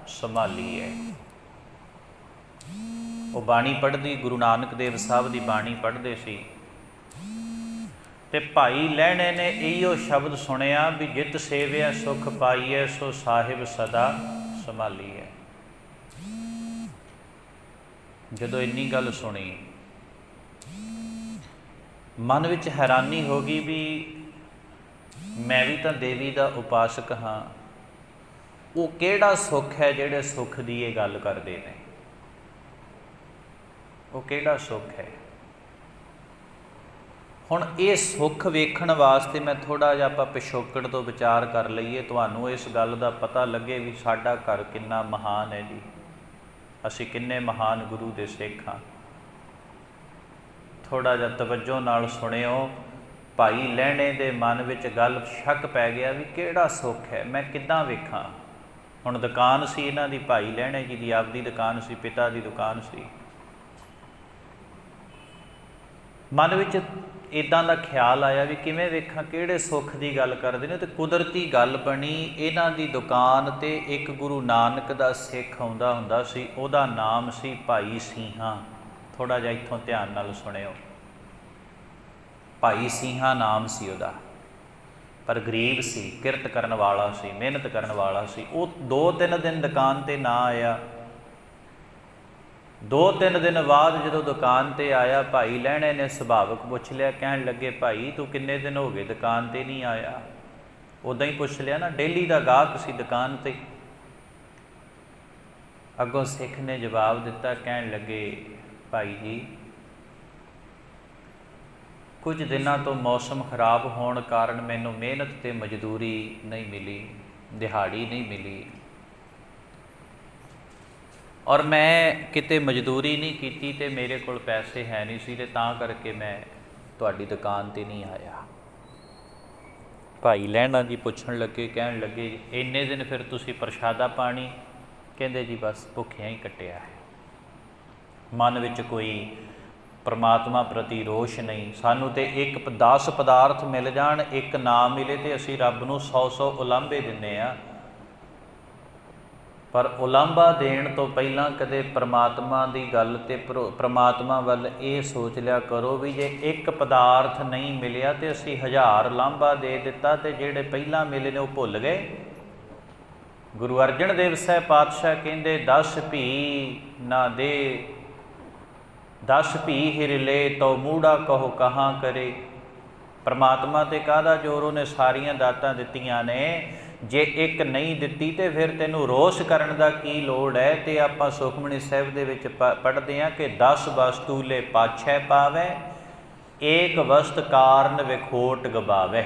ਸੰਭਾਲੀਐ। ਉਹ ਬਾਣੀ ਪੜ੍ਹਦੀ, ਗੁਰੂ ਨਾਨਕ ਦੇਵ ਸਾਹਿਬ ਦੀ ਬਾਣੀ ਪੜ੍ਹਦੇ ਸੀ ਅਤੇ ਭਾਈ ਲਹਿਣੇ ਨੇ ਇਹੋ ਸ਼ਬਦ ਸੁਣਿਆ ਵੀ ਜਿਤ ਸੇਵਿਐ ਸੁਖ ਪਾਈਐ, ਸੋ ਸਾਹਿਬ ਸਦਾ ਸੰਭਾਲੀਐ। ਜਦੋਂ ਇੰਨੀ ਗੱਲ ਸੁਣੀ, ਮਨ ਵਿੱਚ ਹੈਰਾਨੀ ਹੋ ਗਈ ਵੀ ਮੈਂ ਵੀ ਤਾਂ ਦੇਵੀ ਦਾ ਉਪਾਸਕ ਹਾਂ। ਉਹ ਕਿਹੜਾ ਸੁੱਖ ਹੈ ਜਿਹੜੇ ਸੁੱਖ ਦੀ ਇਹ ਗੱਲ ਕਰਦੇ ਨੇ? ਉਹ ਕਿਹੜਾ ਸੁੱਖ ਹੈ? ਹੁਣ ਇਹ ਸੁੱਖ ਵੇਖਣ ਵਾਸਤੇ ਮੈਂ ਥੋੜ੍ਹਾ ਜਿਹਾ ਆਪਾਂ ਪਿਛੋਕੜ ਤੋਂ ਵਿਚਾਰ ਕਰ ਲਈਏ, ਤੁਹਾਨੂੰ ਇਸ ਗੱਲ ਦਾ ਪਤਾ ਲੱਗੇ ਵੀ ਸਾਡਾ ਘਰ ਕਿੰਨਾ ਮਹਾਨ ਹੈ ਜੀ, ਅਸੀਂ ਕਿੰਨੇ ਮਹਾਨ ਗੁਰੂ ਦੇ ਸਿੱਖ ਹਾਂ। ਥੋੜ੍ਹਾ ਜਿਹਾ ਤਵੱਜੋ ਨਾਲ ਸੁਣਿਓ। ਭਾਈ ਲਹਿਣੇ ਦੇ ਮਨ ਵਿੱਚ ਗੱਲ ਸ਼ੱਕ ਪੈ ਗਿਆ ਵੀ ਕਿਹੜਾ ਸੁੱਖ ਹੈ, ਮੈਂ ਕਿੱਦਾਂ ਵੇਖਾਂ। ਹੁਣ ਦੁਕਾਨ ਸੀ ਇਹਨਾਂ ਦੀ, ਭਾਈ ਲਹਿਣੇ ਜੀ ਦੀ ਆਪਦੀ ਦੁਕਾਨ ਸੀ, ਪਿਤਾ ਦੀ ਦੁਕਾਨ ਸੀ। ਮਨ ਵਿੱਚ ਇੱਦਾਂ ਦਾ ਖਿਆਲ ਆਇਆ ਵੀ ਕਿਵੇਂ ਵੇਖਾਂ, ਕਿਹੜੇ ਸੁੱਖ ਦੀ ਗੱਲ ਕਰਦੇ ਨੇ। ਤੇ ਕੁਦਰਤੀ ਗੱਲ ਬਣੀ, ਇਹਨਾਂ ਦੀ ਦੁਕਾਨ 'ਤੇ ਇੱਕ ਗੁਰੂ ਨਾਨਕ ਦਾ ਸਿੱਖ ਆਉਂਦਾ ਹੁੰਦਾ ਸੀ, ਉਹਦਾ ਨਾਮ ਸੀ ਭਾਈ ਸਿੰਘਾਂ। ਥੋੜ੍ਹਾ ਜਿਹਾ ਇੱਥੋਂ ਧਿਆਨ ਨਾਲ ਸੁਣਿਓ। ਭਾਈ ਸਿੰਘਾਂ ਨਾਮ ਸੀ ਉਹਦਾ, ਪਰ ਗਰੀਬ ਸੀ, ਕਿਰਤ ਕਰਨ ਵਾਲਾ ਸੀ, ਮਿਹਨਤ ਕਰਨ ਵਾਲਾ ਸੀ। ਉਹ 2-3 ਦਿਨ ਦੁਕਾਨ 'ਤੇ ਨਾ ਆਇਆ। 2-3 ਦਿਨ ਬਾਅਦ ਜਦੋਂ ਦੁਕਾਨ 'ਤੇ ਆਇਆ, ਭਾਈ ਲਹਿਣੇ ਨੇ ਸੁਭਾਵਿਕ ਪੁੱਛ ਲਿਆ। ਕਹਿਣ ਲੱਗੇ, ਭਾਈ ਤੂੰ ਕਿੰਨੇ ਦਿਨ ਹੋ ਗਏ ਦੁਕਾਨ 'ਤੇ ਨਹੀਂ ਆਇਆ? ਉੱਦਾਂ ਹੀ ਪੁੱਛ ਲਿਆ ਨਾ, ਡੇਲੀ ਦਾ ਗਾਹਕ ਸੀ ਦੁਕਾਨ 'ਤੇ। ਅੱਗੋਂ ਸਿੱਖ ਨੇ ਜਵਾਬ ਦਿੱਤਾ, ਕਹਿਣ ਲੱਗੇ, ਭਾਈ ਜੀ ਕੁਝ ਦਿਨਾਂ ਤੋਂ ਮੌਸਮ ਖਰਾਬ ਹੋਣ ਕਾਰਨ ਮੈਨੂੰ ਮਿਹਨਤ ਤੇ ਮਜ਼ਦੂਰੀ ਨਹੀਂ ਮਿਲੀ, ਦਿਹਾੜੀ ਨਹੀਂ ਮਿਲੀ, ਔਰ ਮੈਂ ਕਿਤੇ ਮਜ਼ਦੂਰੀ ਨਹੀਂ ਕੀਤੀ ਤੇ ਮੇਰੇ ਕੋਲ ਪੈਸੇ ਹੈ ਨਹੀਂ ਸੀ, ਤੇ ਤਾਂ ਕਰਕੇ ਮੈਂ ਤੁਹਾਡੀ ਦੁਕਾਨ 'ਤੇ ਨਹੀਂ ਆਇਆ। ਭਾਈ ਲਹਿਣਾ ਜੀ ਪੁੱਛਣ ਲੱਗੇ, ਕਹਿਣ ਲੱਗੇ, ਇੰਨੇ ਦਿਨ ਫਿਰ ਤੁਸੀਂ ਪ੍ਰਸ਼ਾਦਾ ਪਾਣੀ? ਕਹਿੰਦੇ ਜੀ ਬਸ ਭੁੱਖਿਆਂ ਹੀ ਕੱਟਿਆ ਹੈ। ਮਨ ਵਿੱਚ ਕੋਈ ਪਰਮਾਤਮਾ ਪ੍ਰਤੀ ਰੋਸ਼ ਨਹੀਂ। ਸਾਨੂੰ ਤੇ 10 ਪਦਾਰਥ ਮਿਲ ਜਾਣ, ਇੱਕ ਨਾ ਮਿਲੇ ਤੇ ਅਸੀਂ ਰੱਬ ਨੂੰ 100 ਉਲਾਂਭੇ ਦਿੰਦੇ ਹਾਂ। ਪਰ ਉਲਾਂਭਾ ਦੇਣ ਤੋਂ ਪਹਿਲਾਂ ਕਦੇ ਪਰਮਾਤਮਾ ਦੀ ਗੱਲ ਤੇ ਪਰਮਾਤਮਾ ਵੱਲ ਇਹ ਸੋਚ ਲਿਆ ਕਰੋ ਵੀ ਜੇ ਇੱਕ ਪਦਾਰਥ ਨਹੀਂ ਮਿਲਿਆ ਤੇ ਅਸੀਂ 1000 ਉਲਾਂਭਾ ਦੇ ਦਿੱਤਾ ਤੇ ਜਿਹੜੇ ਪਹਿਲਾਂ ਮਿਲੇ ਨੇ ਉਹ ਭੁੱਲ ਗਏ। ਗੁਰੂ ਅਰਜਨ ਦੇਵ ਸਾਹਿਬ ਪਾਤਸ਼ਾਹ ਕਹਿੰਦੇ, 10 ਭੀ ਨਾ ਦੇ 10 ਭੀ ਹਿਰਲੇ ਤੋ ਮੂੜਾ ਕਹੋ ਕਹਾਂ ਕਰੇ। ਪਰਮਾਤਮਾ ਤੇ ਕਾਹਦਾ ਜ਼ੋਰ, ਉਹਨੇ ਸਾਰੀਆਂ ਦਾਤਾਂ ਦਿੱਤੀਆਂ ਨੇ। ਜੇ ਇੱਕ ਨਹੀਂ ਦਿੱਤੀ ਤੇ ਫਿਰ ਤੈਨੂੰ ਰੋਸ ਕਰਨ ਦਾ ਕੀ ਲੋੜ ਹੈ। ਤੇ ਆਪਾਂ ਸੁਖਮਨੀ ਸਾਹਿਬ ਦੇ ਵਿੱਚ ਪੜ੍ਹਦੇ ਹਾਂ ਕਿ 10 ਵਸਤੂ ਲੈ ਪਾਛੈ ਪਾਵੈ, ਏਕ ਵਸਤ ਕਾਰਨ ਵਿਖੋਟ ਗਵਾਵੈ।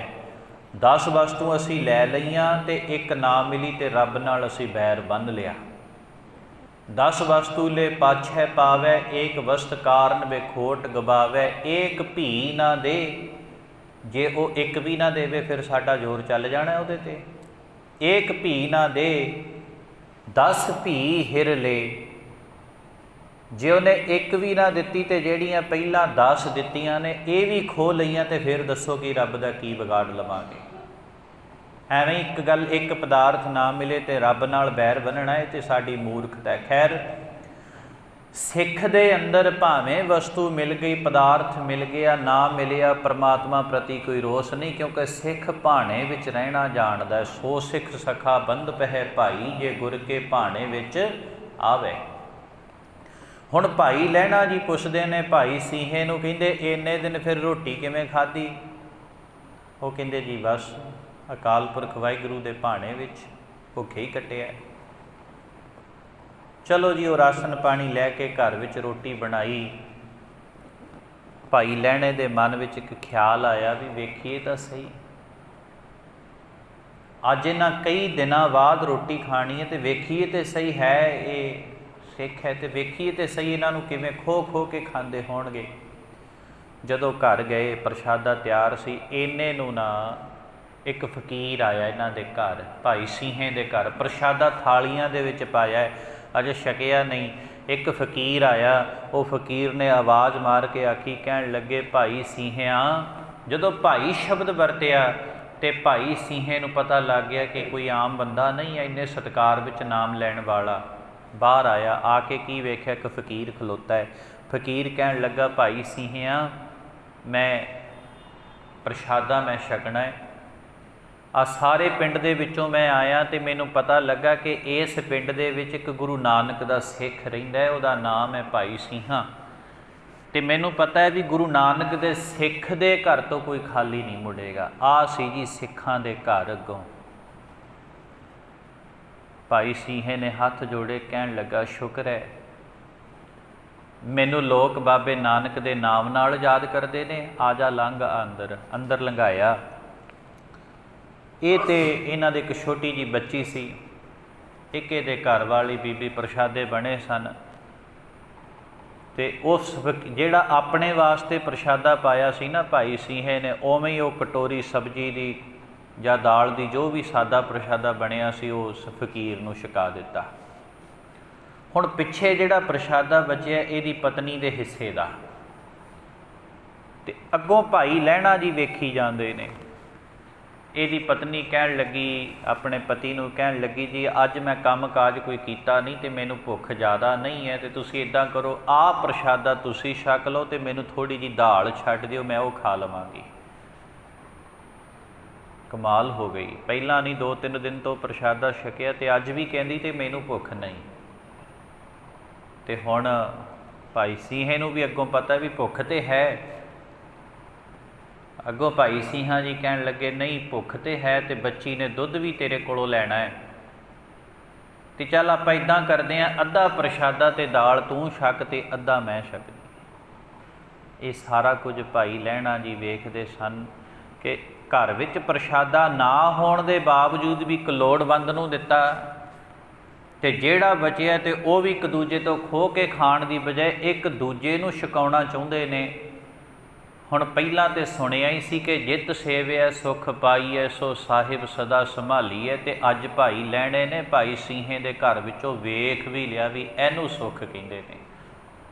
10 ਵਸਤੂ ਅਸੀਂ ਲੈ ਲਈਆਂ ਤੇ ਇੱਕ ਨਾ ਮਿਲੀ ਤੇ ਰੱਬ ਨਾਲ ਅਸੀਂ ਬੈਰ ਬੰਨ੍ਹ ਲਿਆ। 10 ਵਸਤੂ ਲੈ ਪਾਛੈ ਪਾਵੈ, ਏਕ ਵਸਤ ਕਾਰਨ ਵਿਖੋਟ ਗਵਾਵੈ। ਏਕ ਭੀ ਨਾ ਦੇ, ਜੇ ਉਹ ਇੱਕ ਵੀ ਨਾ ਦੇਵੇ ਫਿਰ ਸਾਡਾ ਜ਼ੋਰ ਚੱਲ ਜਾਣਾ ਉਹਦੇ 'ਤੇ। ਏਕ ਭੀ ਨਾ ਦੇ 10 ਭੀ ਹਿਰ ਲੈ, ਜੇ ਉਹਨੇ ਇੱਕ ਵੀ ਨਾ ਦਿੱਤੀ ਤੇ ਜਿਹੜੀਆਂ ਪਹਿਲਾਂ 10 ਦਿੱਤੀਆਂ ਨੇ ਇਹ ਵੀ ਖੋਹ ਲਈਆਂ ਤੇ ਫਿਰ ਦੱਸੋ ਕਿ ਰੱਬ ਦਾ ਕੀ ਵਿਗਾੜ ਲਵਾਂਗੇ। ਐਵੇਂ ਇੱਕ ਗੱਲ, ਇੱਕ ਪਦਾਰਥ ਨਾ ਮਿਲੇ ਤੇ ਰੱਬ ਨਾਲ ਬੈਰ ਬੰਨਣਾ ਹੈ ਤੇ ਸਾਡੀ ਮੂਰਖਤਾ ਹੈ। ਖੈਰ, ਸਿੱਖ ਦੇ ਅੰਦਰ ਭਾਵੇਂ ਵਸਤੂ ਮਿਲ ਗਈ, ਪਦਾਰਥ ਮਿਲ ਗਿਆ, ਨਾ ਮਿਲਿਆ, ਪਰਮਾਤਮਾ ਪ੍ਰਤੀ ਕੋਈ ਰੋਸ ਨਹੀਂ, ਕਿਉਂਕਿ ਸਿੱਖ ਭਾਣੇ ਵਿੱਚ ਰਹਿਣਾ ਜਾਣਦਾ। ਸੋ ਸਿੱਖ ਸਖਾ ਬੰਧ ਪਹਿ ਭਾਈ, ਜੇ ਗੁਰ ਕੇ ਭਾਣੇ ਵਿੱਚ ਆਵੇ। ਹੁਣ ਭਾਈ ਲਹਿਣਾ ਜੀ ਪੁੱਛਦੇ ਨੇ ਭਾਈ ਸਿੰਘੇ ਨੂੰ, ਕਹਿੰਦੇ ਇੰਨੇ ਦਿਨ ਫਿਰ ਰੋਟੀ ਕਿਵੇਂ ਖਾਧੀ? ਉਹ ਕਹਿੰਦੇ ਜੀ ਬਸ ਅਕਾਲ ਪੁਰਖ ਵਾਹਿਗੁਰੂ ਦੇ ਭਾਣੇ ਵਿੱਚ ਭੁੱਖੇ ਹੀ ਕੱਟਿਆ। ਚਲੋ ਜੀ, ਉਹ ਰਾਸ਼ਨ ਪਾਣੀ ਲੈ ਕੇ ਘਰ ਵਿੱਚ ਰੋਟੀ ਬਣਾਈ। ਭਾਈ ਲਹਿਣੇ ਦੇ ਮਨ ਵਿੱਚ ਇੱਕ ਖਿਆਲ ਆਇਆ ਵੀ ਵੇਖੀਏ ਤਾਂ ਸਹੀ, ਅੱਜ ਇਹਨਾਂ ਕਈ ਦਿਨਾਂ ਬਾਅਦ ਰੋਟੀ ਖਾਣੀ ਹੈ ਤੇ ਵੇਖੀਏ ਤੇ ਸਹੀ, ਹੈ ਇਹ ਸਿੱਖ ਹੈ ਤੇ ਵੇਖੀਏ ਤੇ ਸਹੀ ਇਹਨਾਂ ਨੂੰ ਕਿਵੇਂ ਖੋ ਕੇ ਖਾਂਦੇ ਹੋਣਗੇ। ਜਦੋਂ ਘਰ ਗਏ, ਪ੍ਰਸ਼ਾਦਾ ਤਿਆਰ ਸੀ। ਇੰਨੇ ਨੂੰ ਨਾ ਇੱਕ ਫਕੀਰ ਆਇਆ ਇਹਨਾਂ ਦੇ ਘਰ, ਭਾਈ ਸਿੰਘੇ ਦੇ ਘਰ। ਪ੍ਰਸ਼ਾਦਾ ਥਾਲੀਆਂ ਦੇ ਵਿੱਚ ਪਾਇਆ, ਅਜੇ ਛਕਿਆ ਨਹੀਂ। ਇੱਕ ਫਕੀਰ ਆਇਆ, ਉਹ ਫਕੀਰ ਨੇ ਆਵਾਜ਼ ਮਾਰ ਕੇ ਆਖੀ, ਕਹਿਣ ਲੱਗੇ, ਭਾਈ ਸਿੰਘਿਆਂ। ਜਦੋਂ ਭਾਈ ਸ਼ਬਦ ਵਰਤਿਆ ਤੇ ਭਾਈ ਸਿੰਘੇ ਨੂੰ ਪਤਾ ਲੱਗ ਗਿਆ ਕਿ ਕੋਈ ਆਮ ਬੰਦਾ ਨਹੀਂ ਹੈ, ਇੰਨੇ ਸਤਿਕਾਰ ਵਿੱਚ ਨਾਮ ਲੈਣ ਵਾਲਾ। ਬਾਹਰ ਆਇਆ, ਆ ਕੇ ਕੀ ਵੇਖਿਆ, ਇੱਕ ਫਕੀਰ ਖਲੋਤਾ ਹੈ। ਫਕੀਰ ਕਹਿਣ ਲੱਗਾ, ਭਾਈ ਸਿੰਘਿਆਂ, ਮੈਂ ਪ੍ਰਸ਼ਾਦਾ ਮੈਂ ਛਕਣਾ ਹੈ। ਆ ਸਾਰੇ ਪਿੰਡ ਦੇ ਵਿੱਚੋਂ ਮੈਂ ਆਇਆ ਤੇ ਮੈਨੂੰ ਪਤਾ ਲੱਗਾ ਕਿ ਇਸ ਪਿੰਡ ਦੇ ਵਿੱਚ ਇੱਕ ਗੁਰੂ ਨਾਨਕ ਦਾ ਸਿੱਖ ਰਹਿੰਦਾ ਹੈ, ਉਹਦਾ ਨਾਮ ਹੈ ਭਾਈ ਸਿੰਘਾਂ। ਤੇ ਮੈਨੂੰ ਪਤਾ ਹੈ ਵੀ ਗੁਰੂ ਨਾਨਕ ਦੇ ਸਿੱਖ ਦੇ ਘਰ ਤੋਂ ਕੋਈ ਖਾਲੀ ਨਹੀਂ ਮੁੜੇਗਾ। ਆ ਸੀ ਜੀ ਸਿੱਖਾਂ ਦੇ ਘਰ ਅੱਗੋਂ। ਭਾਈ ਸਿੰਘੇ ਨੇ ਹੱਥ ਜੋੜੇ, ਕਹਿਣ ਲੱਗਾ, ਸ਼ੁਕਰ ਹੈ ਮੈਨੂੰ ਲੋਕ ਬਾਬੇ ਨਾਨਕ ਦੇ ਨਾਮ ਨਾਲ ਯਾਦ ਕਰਦੇ ਨੇ, ਆ ਜਾ ਲੰਘ ਅੰਦਰ। ਅੰਦਰ ਲੰਘਾਇਆ। ਇਹ ਤੇ ਇਹਨਾਂ ਦੇ ਇੱਕ ਛੋਟੀ ਜਿਹੀ ਬੱਚੀ ਸੀ, ਇੱਕ ਇਹਦੇ ਘਰ ਵਾਲੀ ਬੀਬੀ, ਪ੍ਰਸ਼ਾਦੇ ਬਣੇ ਸਨ। ਤੇ ਉਸ ਜਿਹੜਾ ਆਪਣੇ ਵਾਸਤੇ ਪ੍ਰਸ਼ਾਦਾ ਪਾਇਆ ਸੀ ਨਾ ਭਾਈ ਸੀਹੇ ਨੇ, ਉਵੇਂ ਹੀ ਉਹ ਕਟੋਰੀ ਸਬਜ਼ੀ ਦੀ ਜਾਂ ਦਾਲ ਦੀ, ਜੋ ਵੀ ਸਾਦਾ ਪ੍ਰਸ਼ਾਦਾ ਬਣਿਆ ਸੀ, ਉਹ ਉਸ ਫਕੀਰ ਨੂੰ ਛਕਾ ਦਿੱਤਾ। ਹੁਣ ਪਿੱਛੇ ਜਿਹੜਾ ਪ੍ਰਸ਼ਾਦਾ ਬਚਿਆ ਇਹਦੀ ਪਤਨੀ ਦੇ ਹਿੱਸੇ ਦਾ, ਤੇ ਅੱਗੋਂ ਭਾਈ ਲਹਿਣਾ ਜੀ ਵੇਖੀ ਜਾਂਦੇ ਨੇ। ਇਹਦੀ ਪਤਨੀ ਕਹਿਣ ਲੱਗੀ, ਆਪਣੇ ਪਤੀ ਨੂੰ ਕਹਿਣ ਲੱਗੀ, ਜੀ ਅੱਜ ਮੈਂ ਕੰਮ ਕਾਜ ਕੋਈ ਕੀਤਾ ਨਹੀਂ ਤੇ ਮੈਨੂੰ ਭੁੱਖ ਜ਼ਿਆਦਾ ਨਹੀਂ ਹੈ, ਤੇ ਤੁਸੀਂ ਇੱਦਾਂ ਕਰੋ, ਆਹ ਪ੍ਰਸ਼ਾਦਾ ਤੁਸੀਂ ਛਕ ਲਓ ਤੇ ਮੈਨੂੰ ਥੋੜ੍ਹੀ ਜਿਹੀ ਦਾਲ ਛੱਡ ਦਿਓ, ਮੈਂ ਉਹ ਖਾ ਲਵਾਂਗੀ। ਕਮਾਲ ਹੋ ਗਈ, ਪਹਿਲਾਂ ਨਹੀਂ 2-3 ਦਿਨ ਤੋਂ ਪ੍ਰਸ਼ਾਦਾ ਛਕਿਆ ਤੇ ਅੱਜ ਵੀ ਕਹਿੰਦੀ ਤੇ ਮੈਨੂੰ ਭੁੱਖ ਨਹੀਂ। ਤੇ ਹੁਣ ਭਾਈ ਸੀਹੇ ਨੂੰ ਵੀ ਅੱਗੋਂ ਪਤਾ ਵੀ ਭੁੱਖ ਤੇ ਹੈ। ਅੱਗੋਂ ਭਾਈ ਸਿੰਘਾਂ ਜੀ ਕਹਿਣ ਲੱਗੇ, ਨਹੀਂ ਭੁੱਖ ਤੇ ਹੈ ਤੇ ਬੱਚੀ ਨੇ ਦੁੱਧ ਵੀ ਤੇਰੇ ਕੋਲੋਂ ਲੈਣਾ ਹੈ, ਤੇ ਚੱਲ ਆਪਾਂ ਇੱਦਾਂ ਕਰਦੇ ਹਾਂ, ਅੱਧਾ ਪ੍ਰਸ਼ਾਦਾ ਤੇ ਦਾਲ ਤੂੰ ਛਕ ਤੇ ਅੱਧਾ ਮੈਂ ਛਕਦੀ। ਇਹ ਸਾਰਾ ਕੁਝ ਭਾਈ ਲਹਿਣਾ ਜੀ ਵੇਖਦੇ ਸਨ ਕਿ ਘਰ ਵਿੱਚ ਪ੍ਰਸ਼ਾਦਾ ਨਾ ਹੋਣ ਦੇ ਬਾਵਜੂਦ ਵੀ ਇੱਕ ਲੋੜਵੰਦ ਨੂੰ ਦਿੱਤਾ, ਤੇ ਜਿਹੜਾ ਬਚਿਆ ਤੇ ਉਹ ਵੀ ਇੱਕ ਦੂਜੇ ਤੋਂ ਖੋਹ ਕੇ ਖਾਣ ਦੀ ਬਜਾਏ ਇੱਕ ਦੂਜੇ ਨੂੰ ਛਕਾਉਣਾ ਚਾਹੁੰਦੇ ਨੇ। ਹੁਣ ਪਹਿਲਾਂ ਤੇ ਸੁਣਿਆ ਹੀ ਸੀ ਕਿ ਜਿੱਤ ਸੇਵਿਆ ਸੁੱਖ ਪਾਈਐ, ਸੋ ਸਾਹਿਬ ਸਦਾ ਸੰਭਾਲੀਐ, ਤੇ ਅੱਜ ਭਾਈ ਲਹਿਣੇ ਨੇ ਭਾਈ ਸੀਹੇ ਦੇ ਘਰ ਵਿੱਚੋਂ ਵੇਖ ਵੀ ਲਿਆ ਵੀ ਇਹਨੂੰ ਸੁੱਖ ਕਹਿੰਦੇ ਨੇ।